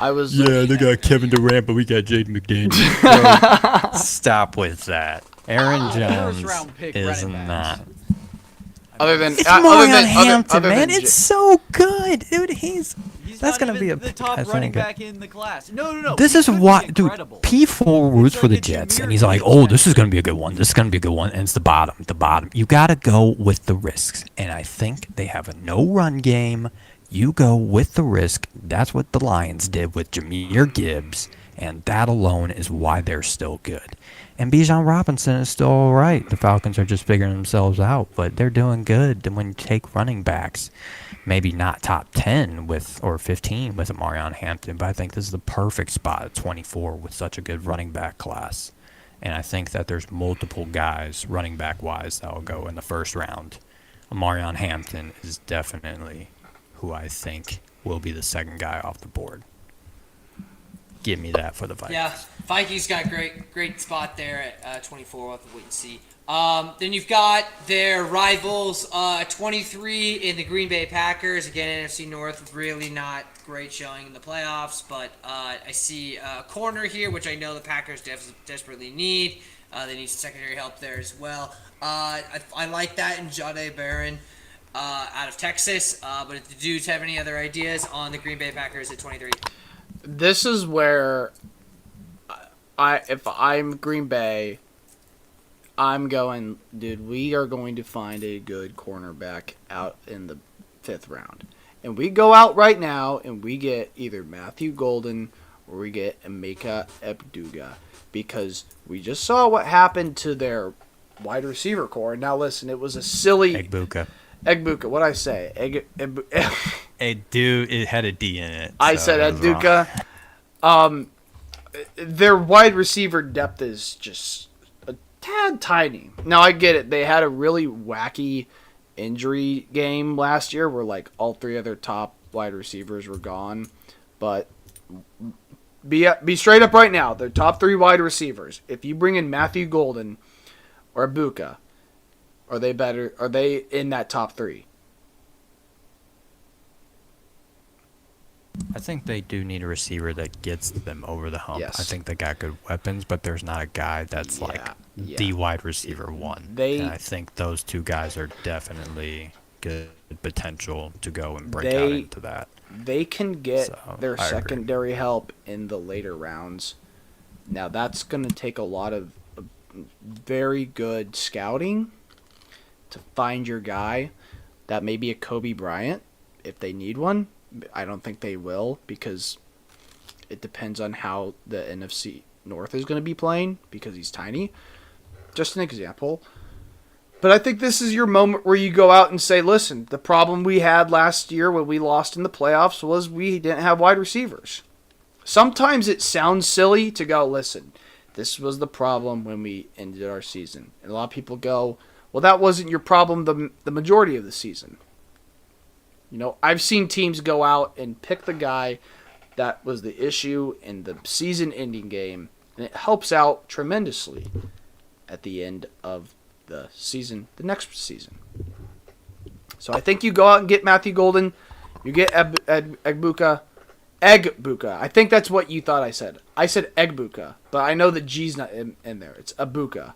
They got Kevin Durant, but we got Jaden McDaniels. Stop with that. Aaron Jones First-round pick is running backs. not. Other than It's other Marion than- Hampton, other man. than It's so good, dude. He's That's not gonna even be a the top I running think back in the class. No. This he is could be why, dude. incredible. P4 roots It's for the like a Jets, Jameer and he's like, Gibbs "Oh, type this is of gonna be a good one. This is gonna be a good one." And it's the bottom. You gotta go with the risks, and I think they have a no run game. You go with the risk. That's what the Lions did with Jameer Gibbs, and that alone is why they're still good. And Bijan Robinson is still all right. The Falcons are just figuring themselves out, but they're doing good. And when you take running backs, maybe not top 10 or 15 with a Marion Hampton, but I think this is the perfect spot at 24 with such a good running back class. And I think that there's multiple guys, running back-wise, that will go in the first round. Marion Hampton is definitely who I think will be the second guy off the board. Give me that for the Vikings. Yeah, Vikings got great spot there at 24. We'll have to wait and see. Then you've got their rivals, 23 in the Green Bay Packers. Again, NFC North, really not great showing in the playoffs, but I see a corner here, which I know the Packers desperately need. They need secondary help there as well. I like that in Jahdae Barron out of Texas. But if the dudes have any other ideas on the Green Bay Packers at 23? This is where if I'm Green Bay, I'm going, dude, we are going to find a good cornerback out in the 5th round. And we go out right now and we get either Matthew Golden or we get Emeka Egbuka, because we just saw what happened to their wide receiver core. Now listen, it was a silly Egbuka. What'd I say? It had a D in it. I so said it was wrong. Egbuka. Their wide receiver depth is just a tad tiny. Now I get it. They had a really wacky injury game last year where like all 3 of their top wide receivers were gone. But be straight up right now. Their top 3 wide receivers. If you bring in Matthew Golden or Egbuka, are they better? Are they in that top 3? I think they do need a receiver that gets them over the hump. Yes. I think they got good weapons, but there's not a guy that's the wide receiver one. And I think those 2 guys are definitely good potential to go and break out into that. They can get their I agree. secondary help in the later rounds. Now that's going to take a lot of very good scouting to find your guy. That may be a Kobe Bryant if they need one. I don't think they will, because it depends on how the NFC North is going to be playing, because he's tiny. Just an example. But I think this is your moment where you go out and say, listen, the problem we had last year when we lost in the playoffs was we didn't have wide receivers. Sometimes it sounds silly to go, listen, this was the problem when we ended our season. And a lot of people go, well, that wasn't your problem the majority of the season. I've seen teams go out and pick the guy that was the issue in the season-ending game, and it helps out tremendously at the end of the season, the next season. So I think you go out and get Matthew Golden. You get Egbuka. Egbuka. I think that's what you thought I said. I said Egbuka, but I know the G's not in there. It's Abuka.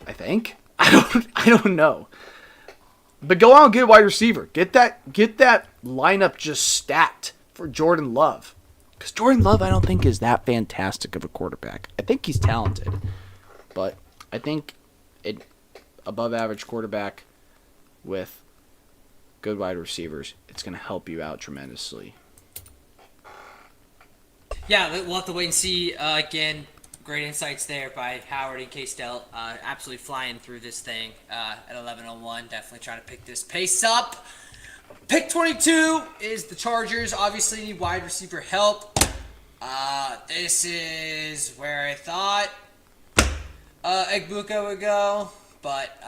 I think. I don't know. But go out and get a wide receiver. Get that lineup just stacked for Jordan Love. Because Jordan Love, I don't think, is that fantastic of a quarterback. I think he's talented. But I think above average quarterback with good wide receivers, it's going to help you out tremendously. Yeah, we'll have to wait and see. Again, great insights there by Howard and K-Stel. Absolutely flying through this thing at 11:01. Definitely trying to pick this pace up. Pick 22 is the Chargers. Obviously need wide receiver help. This is where I thought Egbuka would go, but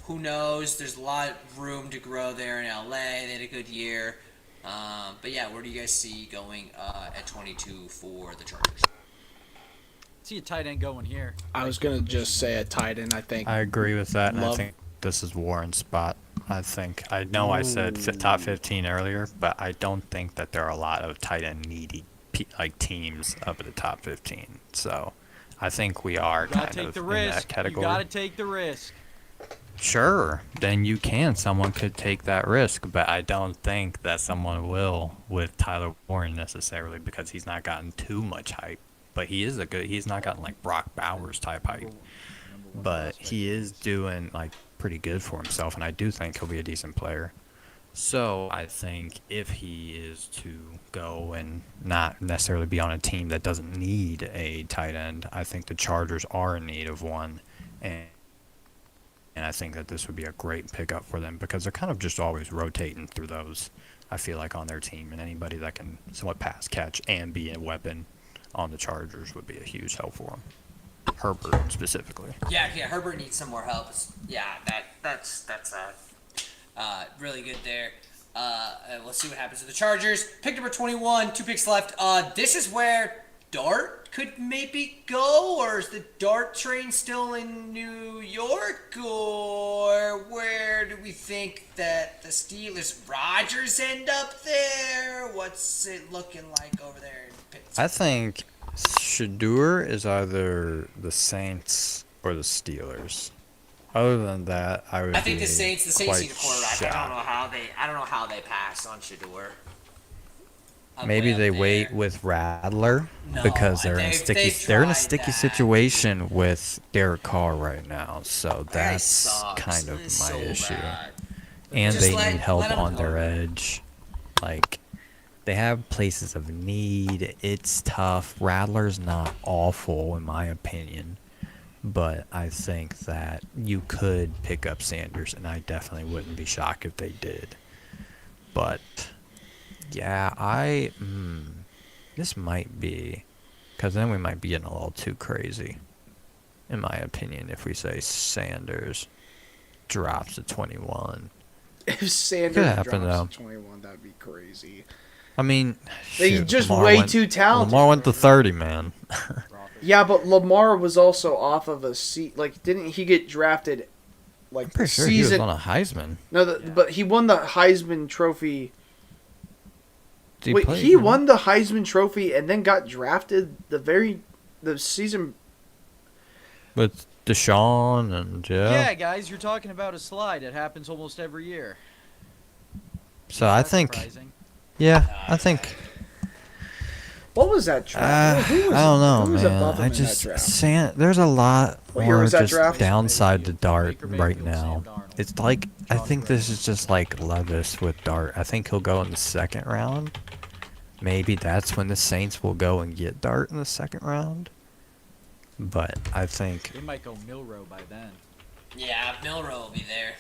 who knows? There's a lot of room to grow there in LA. They had a good year. But yeah, where do you guys see going at 22 for the Chargers? See a tight end going here. I was going to just say a tight end, I think. I agree with that, and I Love- think this is Warren's spot. I know I said top 15 earlier, but I don't think that there are a lot of tight end needy teams up at the top 15. So I think we are kind of in that category. You gotta take the risk. Sure, then you can. Someone could take that risk, but I don't think that someone will with Tyler Warren necessarily because he's not gotten too much hype. But he's not gotten like Brock Bowers type hype. But he is doing like pretty good for himself, and I do think he'll be a decent player. So I think if he is to go and not necessarily be on a team that doesn't need a tight end, I think the Chargers are in need of one, and I think that this would be a great pickup for them because they're kind of just always rotating through those, I feel like, on their team, and anybody that can somewhat pass catch and be a weapon on the Chargers would be a huge help for them. Herbert specifically. Yeah, Herbert needs some more help. Yeah, that's really good there. We'll see what happens with the Chargers. Pick number 21, 2 picks left. This is where Dart could maybe go, or is the Dart train still in New York, or where do we think that the Steelers Rodgers end up there? What's it looking like over there in Pittsburgh? I think Shador is either the Saints or the Steelers. Other than that, I think the Saints need a quarterback. Shocked. I don't know how they pass on Shador. Maybe they wait with Rattler because they're in a sticky that. situation with Derek Carr right now. So that's sucks. kind of It's my so issue. bad. And Just they let need help him on their go. edge. Like, they have places of need. It's tough. Rattler's not awful, in my opinion. But I think that you could pick up Sanders, and I definitely wouldn't be shocked if they did. But, yeah, this might be, because then we might be getting a little too crazy, in my opinion, if we say Sanders drops to 21. If Sanders Could happen, drops though. to 21, that'd be crazy. I mean, He's shoot, just Lamar way went- too talented. Lamar went to 30, man. Yeah, but Lamar was also off of a seat. Like, didn't he get drafted? Like, I'm pretty sure he was on a Heisman. No, but he won the Heisman Trophy. Did Wait, play, he man? won the Heisman Trophy and then got drafted the season. With Deshaun and Yeah, guys, you're talking about a slide. It happens almost every year. So I That's think, surprising. I think. What was that draft? Who was- I don't know, who was above man. him in that draft? There's a lot What year more was that just draft? downside to Dart Baker right Mayfield, now. Sam Darnold, It's like I John think this Gruden. is just like Levis with Dart. I think he'll go in the second round. Maybe that's when the Saints will go and get Dart in the second round. But I think They might go Milrow by then. Yeah, Milrow will be there.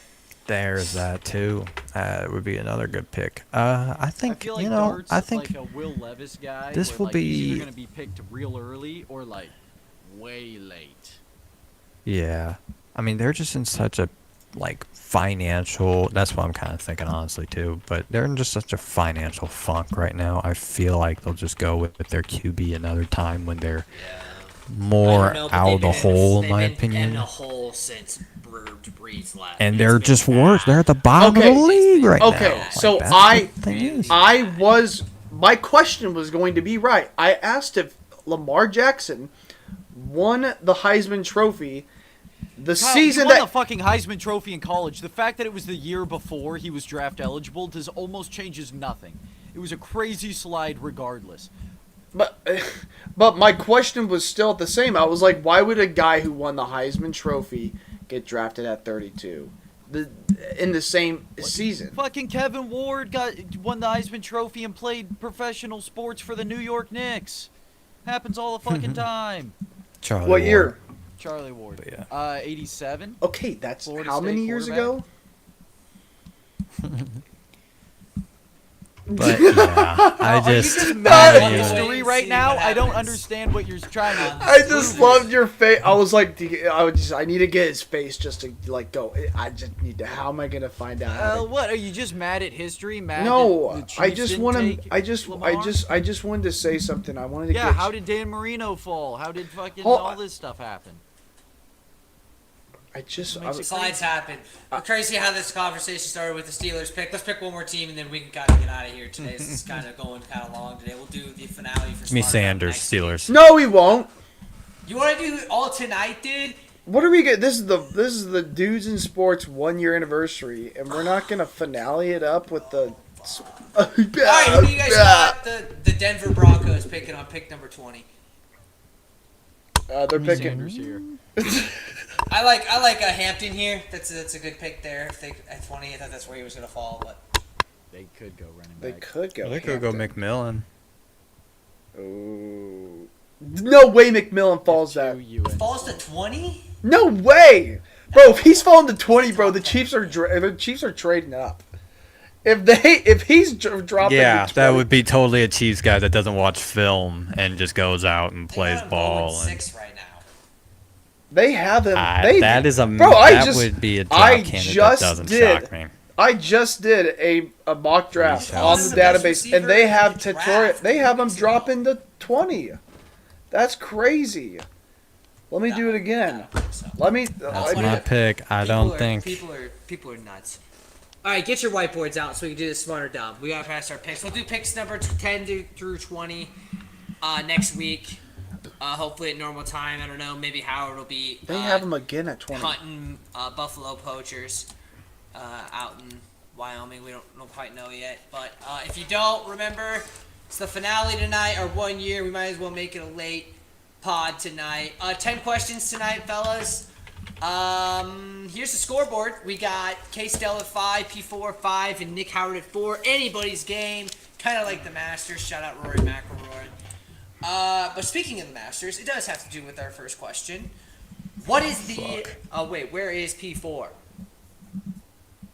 there's that too. It would be another good pick. I think I feel like you know. Dart's I think like a Will Levis guy. this where, will like, he's be- either going to be picked real early or like way late. yeah. I mean, they're just in such a like financial. That's what I'm kind of thinking, honestly, too. But they're in just such a financial funk right now. I feel like they'll just go with their QB another time when they're more I don't know, but out they've of the been hole, in they've my been opinion. in a hole since Breeze left. And It's they're been just worse. bad. They're at the bottom of Okay. the league right Okay, now. so that's I- what the thing is. My question was going to be right. I asked if Lamar Jackson won the Heisman Trophy the Kyle, season he won that. the fucking Heisman Trophy in college. The fact that it was the year before he was draft eligible does almost changes nothing. It was a crazy slide regardless. But my question was still the same. I was like, why would a guy who won the Heisman Trophy get drafted at 32 in the same season? Fucking Kevin Ward won the Heisman Trophy and played professional sports for the New York Knicks. Happens all the fucking time. Charlie What Ward. year? Charlie Ward. But yeah. 87. Okay, that's Florida how State many years ago? quarterback. But yeah, I Are you just just mad at Yeah. history right See now? what I don't happens. understand what you're trying to. I just loved your face. I was like, I need to get his face just to like go. I just need to. How am I gonna find out? How to, What are you just mad at history? Mad no, that the I Chiefs just didn't want to. take I just wanted to say something. I wanted to Yeah, get. how did Dan Marino fall? How did fucking Oh, all this stuff happen? I just. Makes it Slides happen. Crazy how this conversation started with the Steelers pick. Let's pick one more team and then we can kind of get out of here today. This is kind of going kind of long today. We'll do the finale for give me Smarter Sanders, next week. Steelers. No, he won't. You want to do it all tonight, dude? What are we get? This is the Dudes in Sports 1-year anniversary, and we're not gonna finale it up with the. All right, who do you guys got? The Denver Broncos picking on pick number 20. They're picking. Sanders here. I like a Hampton here. That's a good pick there. If they at 20, I thought that's where he was gonna fall, but They could go running They back. could go. They could go Hampton. McMillan. Ooh. No way McMillan falls that. falls to 20. No way, bro. If he's falling to 20, bro, the Chiefs are trading up. If he's dropping, Yeah, to 20, that would be totally a Chiefs guy that doesn't watch film and just goes out and plays They got him ball. going And, 6 right now. they have him. that is a bro. that would be a draft I candidate just that doesn't did. shock me. I just did a mock draft He's on the the best database, and they receiver have in the Detroit. draft They have him weeks ago. dropping to 20. That's crazy. Let me do it again. So. Let me. That's I my mean, pick. I don't think. people are nuts. All right, get your whiteboards out so we can do this smart or dumb. We gotta pass our picks. We'll do picks number 10 through 20 next week. Hopefully at normal time. I don't know. Maybe Howard will be. they have him again at 20. hunting Buffalo poachers out in Wyoming. We don't quite know yet. But if you don't remember, it's the finale tonight, our 1 year. We might as well make it a late pod tonight. 10 questions tonight, fellas. Here's the scoreboard. We got K-Stell at 5, P4 5, and Nick Howard at 4. Anybody's game. Kind of like the Masters. Shout out Rory McIlroy. But speaking of the Masters, it does have to do with our first question. What is the... Oh, wait. Where is P4?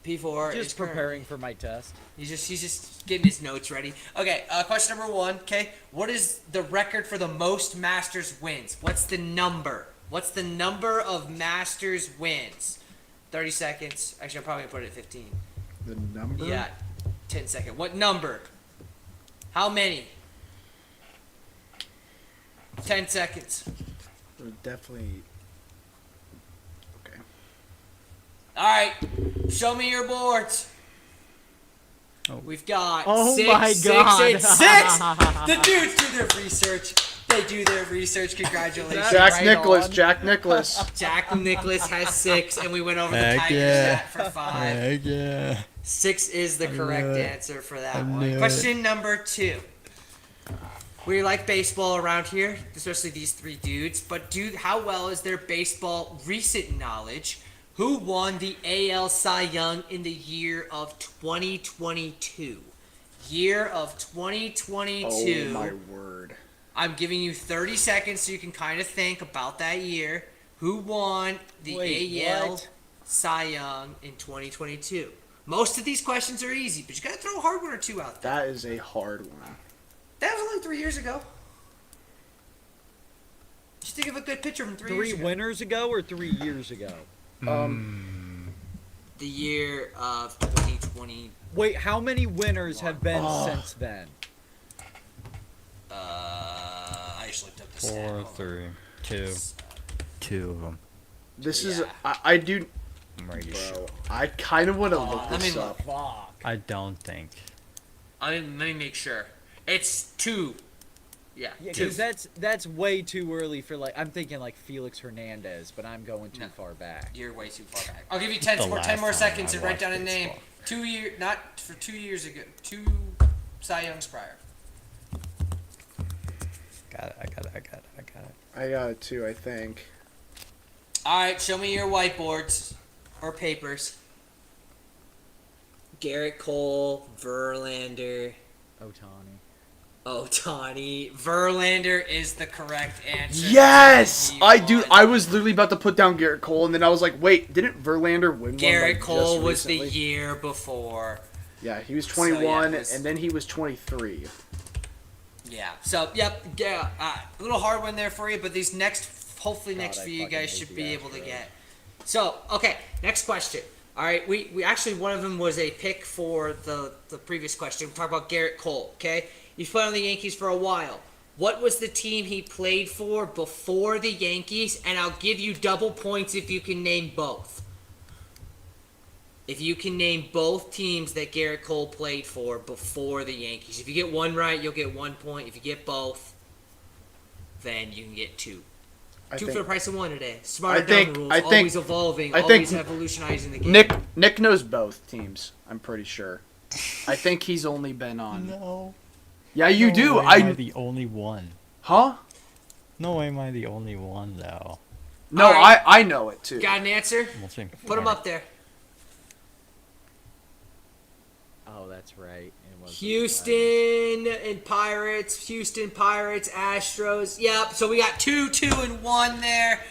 P4 is Just preparing for my test. He's just getting his notes ready. Okay, question number 1. Okay, what is the record for the most Masters wins? What's the number? What's the number of Masters wins? 30 seconds. Actually, I'm probably gonna put it at 15. The number? Yeah, 10 seconds. What number? How many? 10 seconds. Definitely. Okay. All right, show me your boards. Oh. We've got Oh 6, my 6, God. and 6. The dudes do their research. They do their research. Congratulations. Jack right Nicholas. on. Jack Nicholas. Jack Nicholas has 6, and we went over the Heck Tiger yeah. stat for 5. Heck yeah. 6 is the correct knew it. answer for that I one. knew it. Question number 2. We like baseball around here, especially these 3 dudes. But how well is their baseball recent knowledge? Who won the AL Cy Young in the year of 2022? Year of 2022. Oh my word. I'm giving you 30 seconds so you can kind of think about that year. Who won the Wait, AL what? Cy Young in 2022? Most of these questions are easy, but you gotta throw a hard one or 2 out there. That is a hard one. That was only 3 years ago. Just think of a good picture from 3 years 3 ago. winners ago or 3 years ago? The year of 2020. Wait, how many winners have been Oh. since then? I just looked up the stat. 4, Hold on. 3. Two of them. This is Yeah. I do. I'm pretty Bro, sure. I kind of want to Oh, look let me this look. up. Fuck. I don't think. Let me make sure. It's 2. Yeah, Yeah, 2. because that's way too early for like. I'm thinking like Felix Hernandez, but I'm going too No. far back. You're way too far back. I'll give you 10 The more last time seconds I to write watched down a name. baseball. 2 year, not for 2 years ago. 2 Cy Youngs prior. Got it. I got it. I got it too, I think. All right, show me your whiteboards or papers. Garrett Cole, Verlander, Ohtani. Verlander is the correct answer. Yes, He I do. won. I was literally about to put down Garrett Cole, and then I was like, wait, didn't Verlander win Garrett one? Like, Cole just was recently? the year before. Yeah, he was So, yeah, 21, it was- and then he was 23. Yeah. So, yep. Yeah. A little hard one there for you, but these hopefully God, next I few you fucking guys hate should the be able to Astros. get. So, okay, next question. All right, we actually, one of them was a pick for the previous question. We're talking about Garrett Cole, okay? He's played on the Yankees for a while. What was the team he played for before the Yankees? And I'll give you double points if you can name both. If you can name both teams that Garrett Cole played for before the Yankees. If you get one right, you'll get 1 point. If you get both, then you can get 2. I Two think for the price of one today. Smarter I think- down rules, I think- always evolving, I always think evolutionizing the game. Nick knows both teams. I'm pretty sure. I think he's only been on. No. Yeah, you No do. way am I the only one. Huh? No way am I the only one though. No, All right. I know it too. Got an answer? We'll see. Put them up there. Oh, that's right. It was Houston and Pirates. Houston Pirates, Astros. Yep. So we got 2, 2, and 1 there.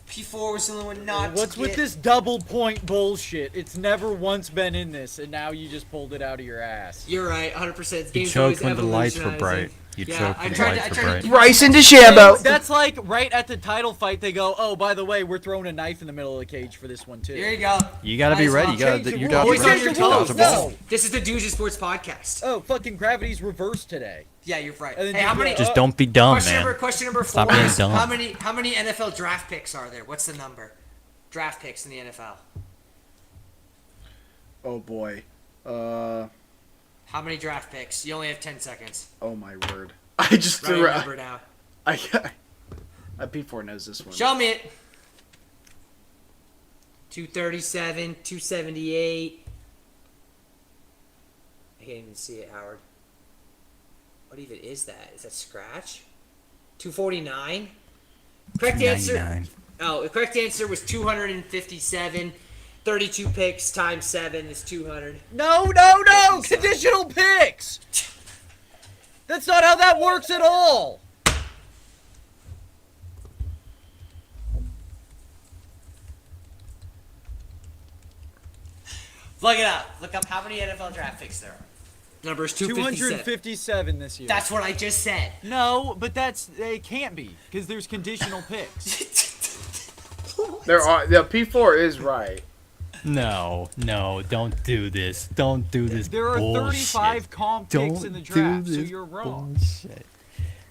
P4 was the only one not. What's to with get. this double point bullshit? It's never once been in this, and now you just pulled it out of your ass. You're right, 100%. You Game's choked always when the lights were evolutionizing. bright. You Yeah, choked I when the tried to- lights I were tried to bright. keep- Bryson DeChambeau. That's like right at the title fight. They go, "Oh, by the way, we're throwing a knife in the middle of the cage for this one too." Here you go. You gotta be Nice ready. one. You gotta Change the you rules. gotta be Always on ready your to dodge toes. a No. ball. This is the Dudes and Sports podcast. Oh, fucking gravity's reversed today. Yeah, you're right. And then Hey, you how go, many? Just don't be dumb, Question number 4 Stop being is dumb. how many NFL draft picks are there? What's the number? Draft picks in the NFL. Oh boy. How many draft picks? You only have 10 seconds. Oh my word. I just Write threw. a number down. I P4 knows this one. Show me it. 237, 278. I can't even see it, Howard. What even is that? Is that scratch? 249? Correct answer. 99. Oh, the correct answer was 257. 32 picks times 7 is 200. No, conditional picks. That's not how that works at all. Look it up. Look up how many NFL draft picks there are. Number is 257. 257 this year. That's what I just said. No, but it can't be because there's conditional picks. There are. The P4 is right. No, don't do this. Don't do this. There are bullshit. 35 comp picks Don't in the do draft, so this you're wrong. Bullshit.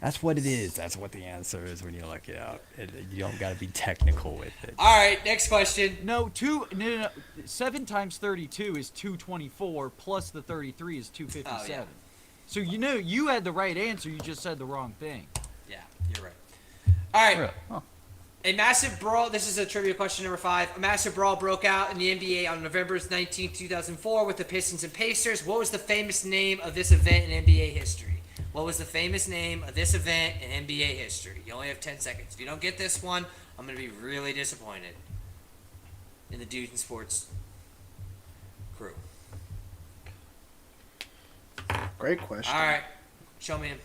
That's what it is. That's what the answer is when you look it up. You don't gotta be technical with it. All right, next question. No, 7 times 32 is 224 plus the 33 is 257. Oh, yeah. So you had the right answer. You just said the wrong thing. Yeah, you're right. All right. Really? Huh. A massive brawl. This is a trivia question number 5. A massive brawl broke out in the NBA on November 19, 2004, with the Pistons and Pacers. What was the famous name of this event in NBA history? What was the famous name of this event in NBA history? You only have 10 seconds. If you don't get this one, I'm going to be really disappointed in the Dudes and Sports crew. Great question. All right. Show me him.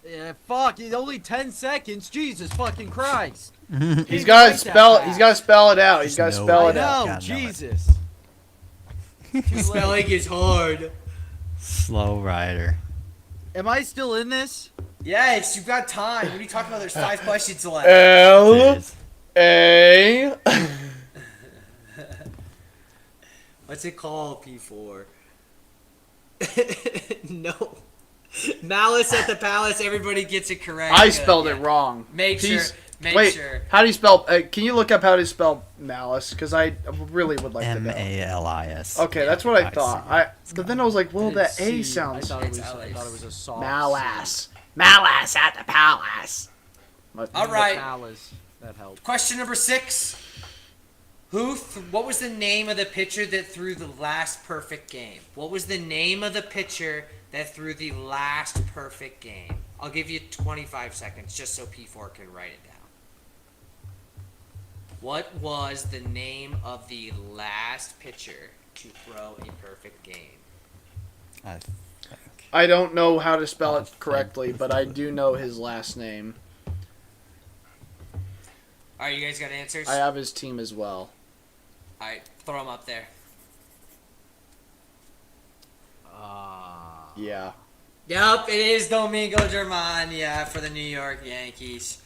Yeah, fuck. It's only 10 seconds. Jesus fucking Christ. He's got to spell. He's got to spell it out. He's got to Just spell know it out. No, God, no, Jesus. Spelling is hard. Slow rider. Am I still in this? Yes, you've got time. What are you talking about? There's 5 questions left. L Jeez. A. What's it called, P4? No. Malice at the Palace. Everybody gets it correct. I spelled it Yeah. wrong. Make sure. make Wait, sure. how do you spell? Can you look up how to spell malice? Because I really would like to know. Malis. Okay, that's what I thought. But then I was like, well, I that didn't A see- sounds I thought It's it was a soft malice. Malice at the palace. All right. Palace. That helped. Question number 6. What was the name of the pitcher that threw the last perfect game? What was the name of the pitcher that threw the last perfect game? I'll give you 25 seconds just so P4 can write it down. What was the name of the last pitcher to throw a perfect game? I think. I don't know how to spell it correctly, but I do know his last name. All right, you guys got answers? I have his team as well. All right, throw them up there. Yeah. Yep, it is Domingo Germán, yeah, for the New York Yankees.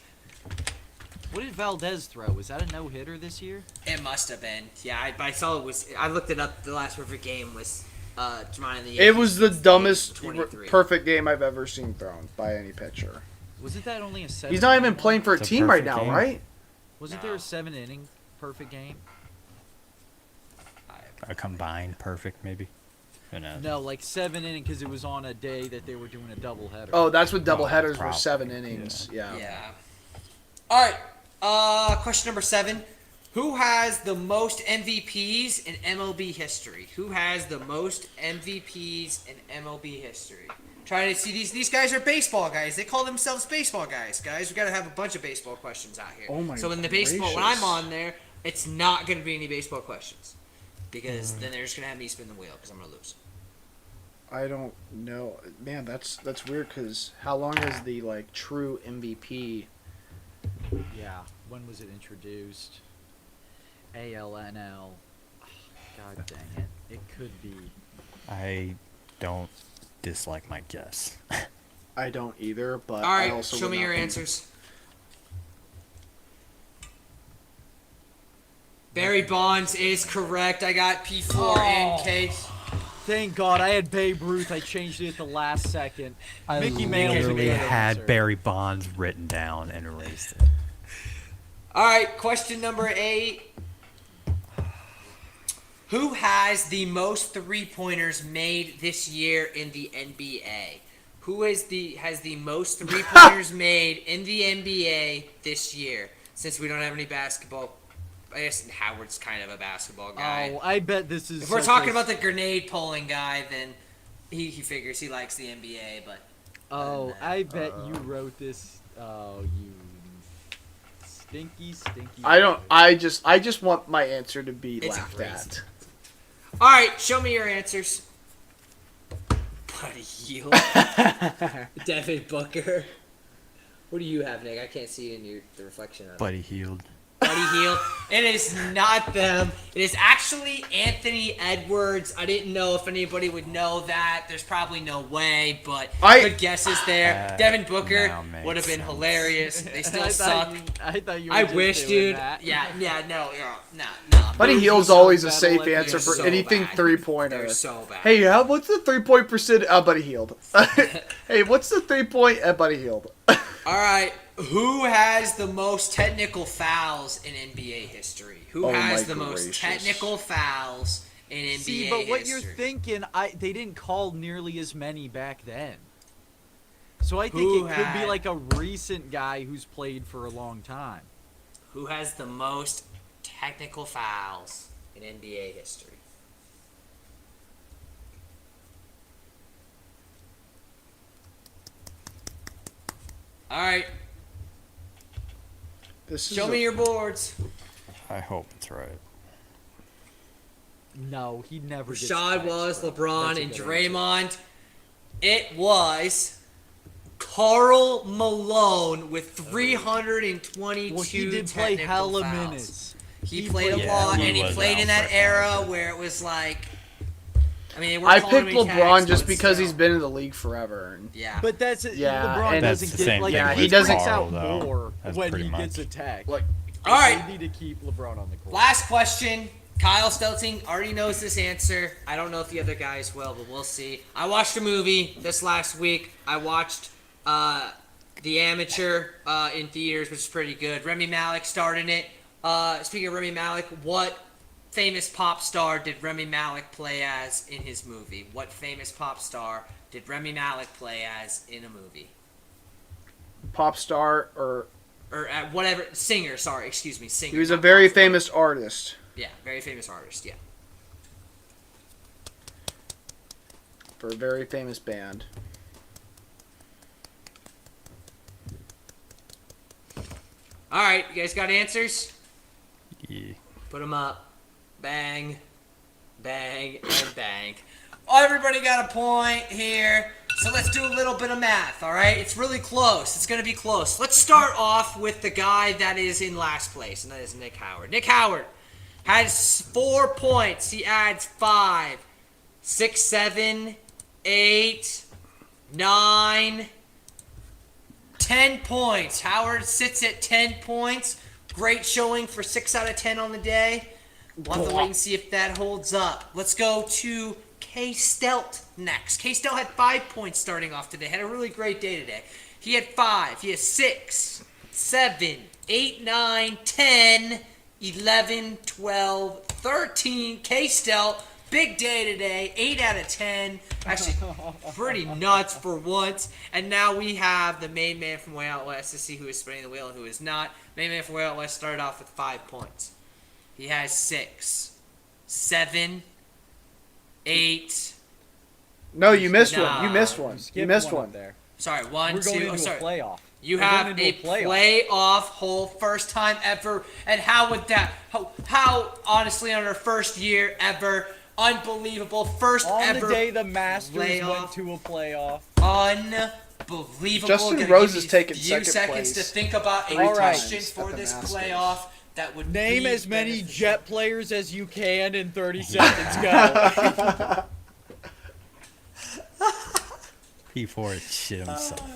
What did Valdez throw? Was that a no-hitter this year? It must have been. Yeah, I saw it was. I looked it up. The last perfect game was Germán in the Yankees. It was the dumbest 23. perfect game I've ever seen thrown by any pitcher. Wasn't that only a 7? He's not even playing for a It's a team right perfect now, game. right? Wasn't No. there a 7-inning perfect game? A combined perfect, maybe? Who knows? No, like 7-inning because it was on a day that they were doing a doubleheader. Oh, that's what doubleheaders were, probably, 7 innings. Yeah. Yeah. All right. Question number 7. Who has the most MVPs in MLB history? Who has the most MVPs in MLB history? Trying to see these guys are baseball guys. They call themselves baseball guys. Guys, we gotta have a bunch of baseball questions out here. Oh my So in the baseball, when gracious. I'm on there, it's not gonna be any baseball questions because then they're just gonna have me spin the wheel because I'm gonna lose. I don't know. Man, that's weird because how long is the true MVP? Yeah. When was it introduced? ALNL. God dang it. It could be. I don't dislike my guess. I don't either, but All I right, also show would me not your be- answers. Barry Bonds is correct. I got P4 and Case. Thank God. I had Babe Ruth. I changed it at the last second. Mickey Mantle was a literally good had answer. Barry Bonds written down and erased it. All right, question number 8. Who has the most three-pointers made this year in the NBA? Who has the most three-pointers made in the NBA this year? Since we don't have any basketball, I guess Howard's kind of a basketball guy. Oh, I bet this is. If we're such talking a- about the grenade pulling guy, then he figures he likes the NBA, but Oh, I bet you wrote this. Oh, you stinky. I don't. I just want my answer to be It's laughed crazy. at. all right, show me your answers. Buddy Hield, Devin Booker. What do you have, Nick? I can't see in the reflection of it. Buddy Hield. Buddy Hield. It is not them. It is actually Anthony Edwards. I didn't know if anybody would know that. There's probably no way, but good guesses there. Devin Booker now makes would have been sense. hilarious. They still I suck. I thought you. Were I just wish, doing dude. that. No. Buddy Those Hield's are so always a bad, safe Olympic. answer for so anything bad. 3-pointer. They're so bad. Hey, what's the 3-point percent? Buddy Hield. Hey, what's the 3-point at Buddy Hield? All right. Who has the most technical fouls in NBA history? Who Oh has my the most gracious. technical fouls in NBA See, but what you're history? thinking, they didn't call nearly as many back then. So I think Who it could be had- like a recent guy who's played for a long time. Who has the most technical fouls in NBA history? All right, This is show me your boards. I hope it's right. No, he never. gets Rashad touched, Wallace, bro. LeBron, That's a and good Draymond. It was Karl Malone with 322 Well, he did play technical hella fouls. minutes. He played a Yeah, lot, he and he was played out in that for a era while. where it was like, I mean, they weren't I calling picked him any LeBron tags, just but because still. he's been in the league forever. And Yeah. But that's it. Yeah, LeBron and That's doesn't the get same like thing he with breaks Carl, out though. more That's when pretty he gets much. attacked. like, All right. They need to keep LeBron on the court. Last question. Kyle Stelting already knows this answer. I don't know if the other guys will, but we'll see. I watched a movie this last week. I watched The Amateur in theaters, which is pretty good. Remy Malek starred in it. Speaking of Remy Malek, what famous pop star did Remy Malek play as in his movie? What famous pop star did Remy Malek play as in a movie? Pop star or Whatever, singer, sorry, excuse me, singer. he was a not very pop star. famous artist Yeah, very famous artist, yeah. for a very famous band. Alright, you guys got answers? Yeah. Put them up. Bang, bang, and bang. Oh, everybody got a point here. So let's do a little bit of math, alright? It's really close. It's going to be close. Let's start off with the guy that is in last place, and that is Nick Howard. Nick Howard has 4 points. He adds 5, 6, 7, 8, 9, 10 points. Howard sits at 10 points. Great showing for 6 out of 10 on the day. We'll have to wait and see if that holds up. Let's go to K-Stelt next. K-Stelt had 5 points starting off today. Had a really great day today. He had 5. He has 6, 7, 8, 9, 10, 11, 12, 13. K-Stelt, big day today. 8 out of 10. Actually, pretty nuts for once. And now we have the main man from Way Out West to see who is spinning the wheel and who is not. Main man from Way Out West started off with 5 points. He has 6, 7, 8. No, you missed one. Nah. You missed one. You Skipped missed one one. up there. Sorry, 1, We're going 2. into Sorry. a playoff. You We're have going a into playoff hole, first time ever. And how would that? How honestly, on our first year ever, unbelievable, first On ever the day the Masters playoff. went to a playoff. Unbelievable. Justin Gonna Rose give is you taking few second seconds place to think about a 3 question times for at the this Masters. playoff that would Name be as many beneficial. Jet players as you can in 30 seconds. Go. P4 shit himself.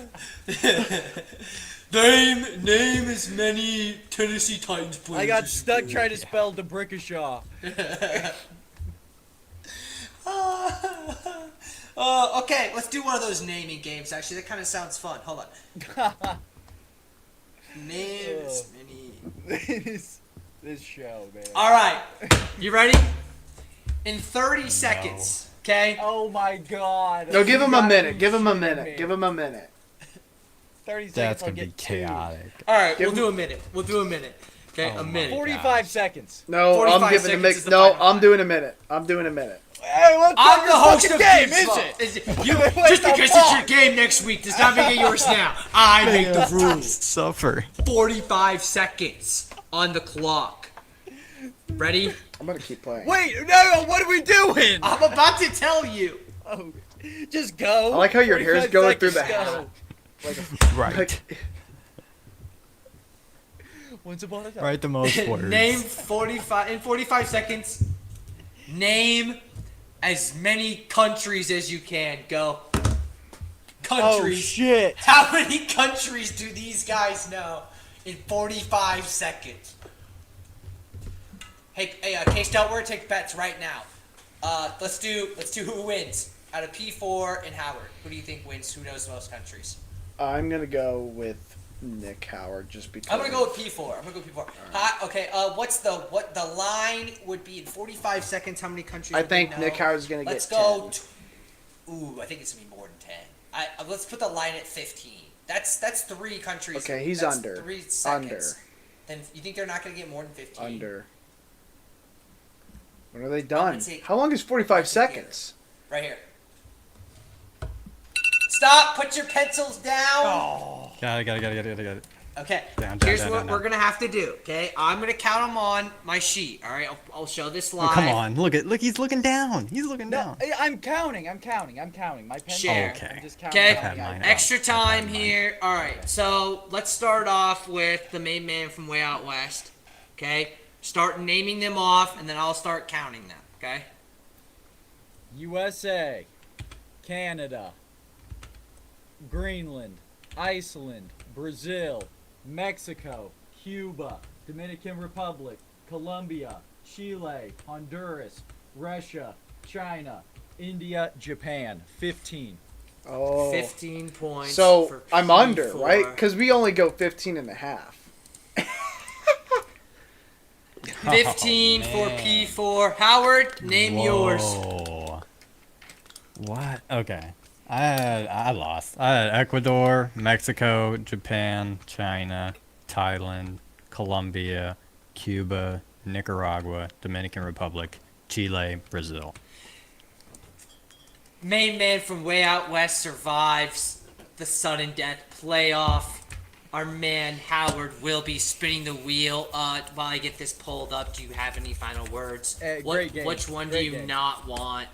Name as many Tennessee Titans players. I got as you stuck can. trying to spell DeBrickashaw. Okay, let's do one of those naming games. Actually, that kind of sounds fun. Hold on. Name as many. this show, man. All right, you ready? In 30 seconds, okay? Oh my god. No, give You him a gotta minute. be Give him a shitting minute. me. Give him a minute. 30 seconds. That's I'll gonna be get 2. chaotic. All right, Give we'll him- do a minute. We'll do a minute. Okay, Oh a my minute. 45 seconds. No, 45 I'm giving a seconds mix. is the No, final I'm time. doing a minute. I'm doing a minute. Hey, what's I'm the host of game, Games is Vault. it? You, Wait, just the because it's fuck? your game next week does not make it yours now. I make the rules. Suffer. 45 seconds on the clock. Ready? I'm gonna keep playing. Wait, no, what are we doing? I'm about to tell you. Oh, just go. I like how your hair's 45 going through the seconds, hat. go. Right. Like, Once upon a time. Write the most words. Name 45 seconds. Name as many countries as you can. Go. Oh, Countries. shit. How many countries do these guys know in 45 seconds? Hey, K-Stout, we're gonna take bets right now. Let's do who wins out of P4 and Howard. Who do you think wins? Who knows the most countries? I'm gonna go with Nick Howard just because. I'm gonna go with P4. Okay. What the line would be in 45 seconds? How many countries? I would they think know? Nick Howard's gonna Let's get go. 10. Ooh, I think it's gonna be more than 10. Let's put the line at 15. That's 3 countries. Okay, he's That's under. 3 seconds. Under. Then you think they're not gonna get more than 15? Under. When are they done? say- How long is 45 seconds? Right here. Stop. Put your pencils down. Oh. Got it. Okay. Down, Here's down, what down, we're down. gonna have to do. Okay. I'm gonna count them on my sheet. All right. I'll show this Oh, live. come on. Look, he's looking down. He's looking No, down. I'm counting. My pen. Share. Okay. I'm just counting. Okay. how many I Mine got. out. Extra time mine. here. All right. So let's start off with the main man from Way Out West. Okay. Start naming them off, and then I'll start counting them. Okay. USA, Canada, Greenland, Iceland, Brazil, Mexico, Cuba, Dominican Republic, Colombia, Chile, Honduras, Russia, China, India, Japan. 15. Oh. 15 points. So for I'm under, P4. right? Because we only go 15 and a half. 15 for man. P4. Howard, name yours. Whoa. What? Okay. I lost. I had Ecuador, Mexico, Japan, China, Thailand, Colombia, Cuba, Nicaragua, Dominican Republic, Chile, Brazil. Main man from way out west survives the sudden death playoff. Our man Howard will be spinning the wheel. While I get this pulled up, do you have any final words? Great game. Which one Great do you game. not want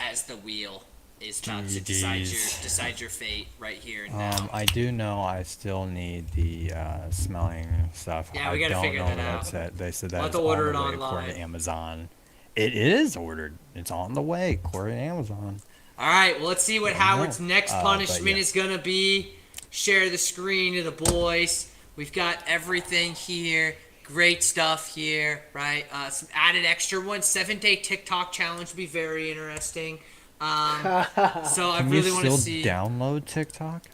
as the wheel is about to GGs. decide your fate right here and now? I do know I still need the smelling stuff. Yeah, we gotta don't figure know that what out. it said. They said We'll that have it's to order on the it way according online. to Amazon. It is ordered. It's on the way according to Amazon. All right, well, let's see what Howard's next but punishment yeah. is going to be. Share the screen to the boys. We've got everything here. Great stuff here, right? Some added extra ones. 7-day TikTok challenge would be very interesting. So I Can really you want to still see. download TikTok?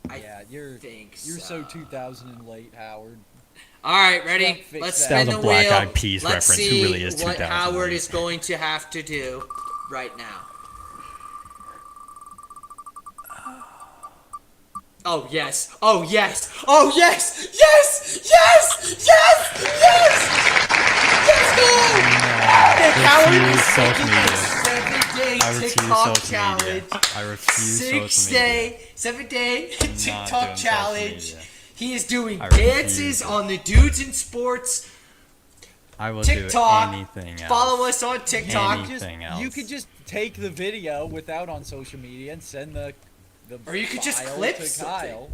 Yeah, you're think so 2000 and late, Howard. All right, ready? Can't fix Let's that. spin That the was a Black wheel. Eyed Peas Let's reference. Who see really is what 2000 Howard late? is going to have to do right now. Oh yes! Oh yes! Oh yes! Yes! Yes! Yes! Yes! Let's go! Nick Howard is taking a 7-day I refuse TikTok social challenge. media. I refuse social media. 7-day doing TikTok social challenge. media. He is doing I refuse dances it. on the Dudes in Sports I will TikTok. do anything else. Follow us on TikTok. Anything else. You could just take the video without on social media and send the Or you could just file clip to something. Kyle,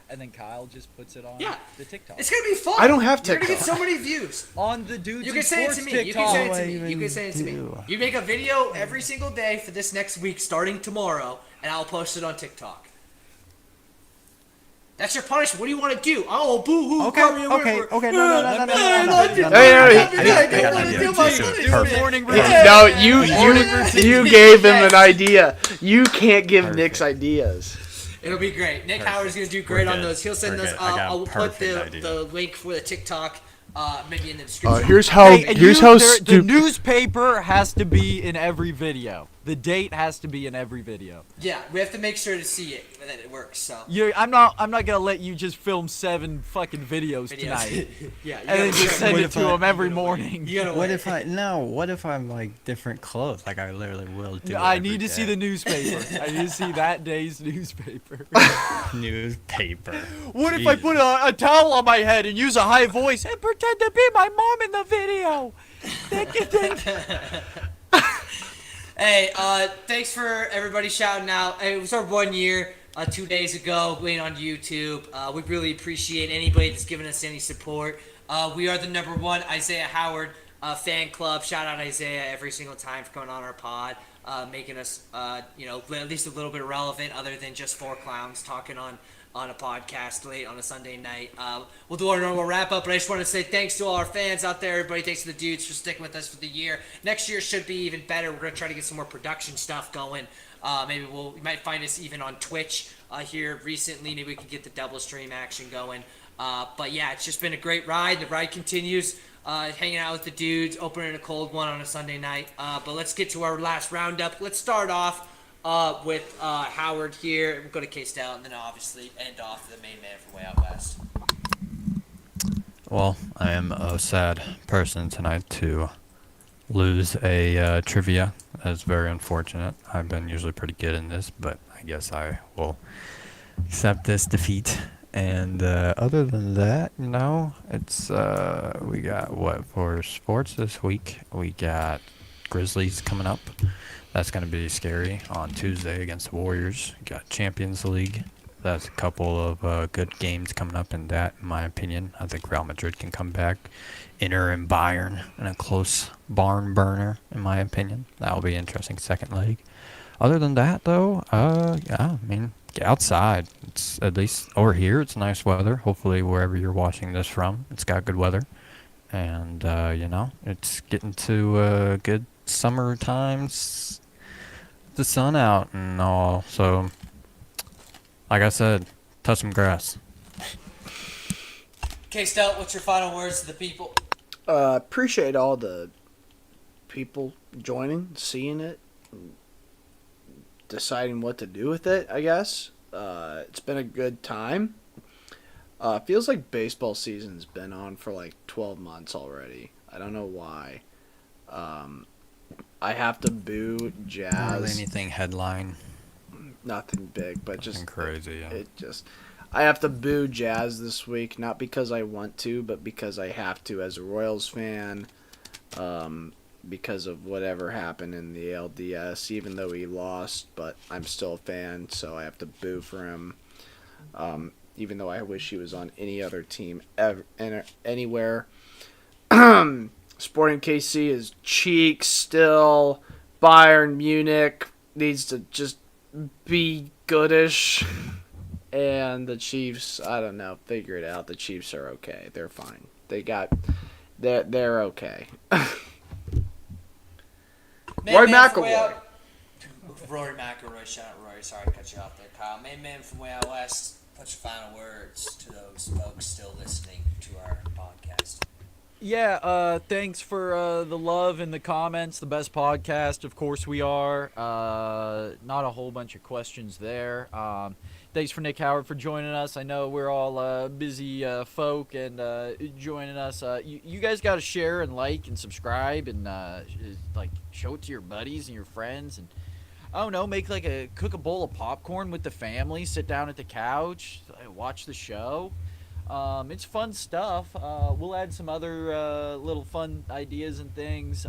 and then Kyle just puts it on Yeah. the TikTok. It's gonna be fun. I don't have You're gonna get TikTok. so many views. On the Dudes You in can send it Sports to me. You can TikTok. send it to What me. do I You can send it to me. even You make a video every single day for this next week, starting tomorrow, and I'll post it on TikTok. That's your punishment. What do you want to do? Oh, boo-hoo. Okay, Carry a okay, river. okay, no. No, you gave him an idea. You can't give Nick's ideas. It'll be great. Nick Perfect. Howard's gonna do great We're on good. those. He'll send We're those. good. I got a I'll put perfect idea. the link for the TikTok maybe in the description. Here's how The stupid. newspaper has to be in every video. The date has to be in every video. Yeah, we have to make sure to see it that it works. So I'm not gonna let you just film 7 fucking videos tonight yeah, you and then gotta- just send What it if to I- him every morning. you gotta What wait. if I'm like different clothes? Like I literally will do. I every need to see day. the newspaper. I need to see that day's newspaper. newspaper. What if I put a towel on my head and use a high voice and pretend to be my mom in the video? Hey, thanks for everybody shouting out. It was our 1 year 2 days ago, waiting on YouTube. We really appreciate anybody that's giving us any support. We are the #1 Isaiah Howard fan club. Shout out Isaiah every single time for coming on our pod, making us, at least a little bit relevant, other than just 4 clowns talking on a podcast late on a Sunday night. We'll do our normal wrap up, but I just want to say thanks to all our fans out there, everybody. Thanks to the dudes for sticking with us for the year. Next year should be even better. We're gonna try to get some more production stuff going. Maybe you might find us even on Twitch here recently. Maybe we can get the double stream action going. But yeah, it's just been a great ride. The ride continues. Hanging out with the dudes, opening a cold one on a Sunday night. But let's get to our last roundup. Let's start off with Howard here. We'll go to K-Stout and then obviously end off the main man from way out west. Well, I am a sad person tonight to lose a trivia. That's very unfortunate. I've been usually pretty good in this, but I guess I will accept this defeat. And other than that, it's we got what for sports this week? We got Grizzlies coming up. That's going to be scary on Tuesday against the Warriors. We got Champions League. That's a couple of good games coming up in that, in my opinion. I think Real Madrid can come back. Inter and Bayern in a close barn burner, in my opinion. That'll be an interesting second leg. Other than that, though, get outside. It's at least over here, it's nice weather. Hopefully, wherever you're watching this from, it's got good weather. And, it's getting to good summer times. the sun out and all. So, like I said, touch some grass. Okay, Stout, what's your final words to the people? Appreciate all the people joining, seeing it, deciding what to do with it, I guess. It's been a good time. Feels like baseball season's been on for like 12 months already. I don't know why. I have to boo Not Jazz. really anything headline. Nothing big, but Nothing just crazy. Yeah. I have to boo Jazz this week, not because I want to, but because I have to as a Royals fan. Because of whatever happened in the LDS, even though he lost, but I'm still a fan, so I have to boo for him. Even though I wish he was on any other team ever, anywhere. Sporting KC is cheeks still. Bayern Munich needs to just be goodish. And the Chiefs, I don't know, figure it out. The Chiefs are okay. They're fine. They're okay. Roy McIlroy. Rory McIlroy, shout out Rory. Sorry to cut you off there, Kyle. Main man from way out west. What's your final words to those folks still listening to our podcast? Yeah, thanks for the love and the comments. The best podcast, of course we are. Not a whole bunch of questions there. Thanks for Nick Howard for joining us. I know we're all busy folk and joining us. You guys got to share and like and subscribe and like show it to your buddies and your friends and I don't know, cook a bowl of popcorn with the family, sit down at the couch, watch the show. It's fun stuff. We'll add some other little fun ideas and things.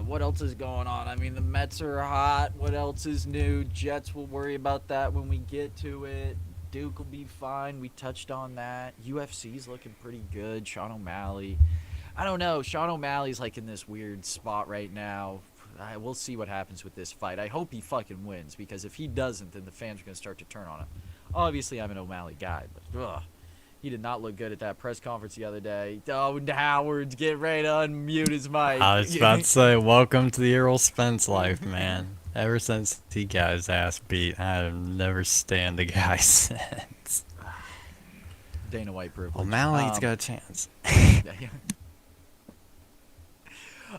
What else is going on? I mean, the Mets are hot. What else is new? Jets, we'll worry about that when we get to it. Duke will be fine. We touched on that. UFC's looking pretty good. Sean O'Malley. I don't know. Sean O'Malley's like in this weird spot right now. We'll see what happens with this fight. I hope he fucking wins because if he doesn't, then the fans are going to start to turn on him. Obviously, I'm an O'Malley guy, but he did not look good at that press conference the other day. Oh, Howard's getting ready to unmute his mic. I was about to say, welcome to the Errol Spence life, man. Ever since he got his ass beat, I have never stand the guy since. Dana White privilege. O'Malley's got a chance.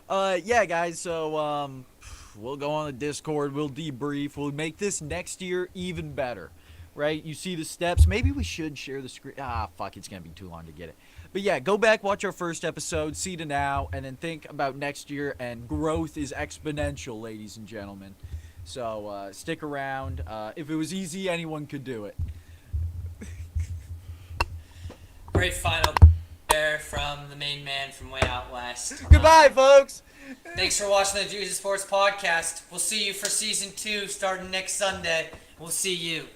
Yeah, guys, so we'll go on the Discord, we'll debrief, we'll make this next year even better, right? You see the steps. Maybe we should share the screen. Fuck, it's going to be too long to get it. But yeah, go back, watch our first episode, see to now, and then think about next year, and growth is exponential, ladies and gentlemen. So stick around. If it was easy, anyone could do it. Great final there from the main man from way out west. Goodbye, folks. Thanks for watching the Jesus Sports Podcast. We'll see you for season 2 starting next Sunday. We'll see you.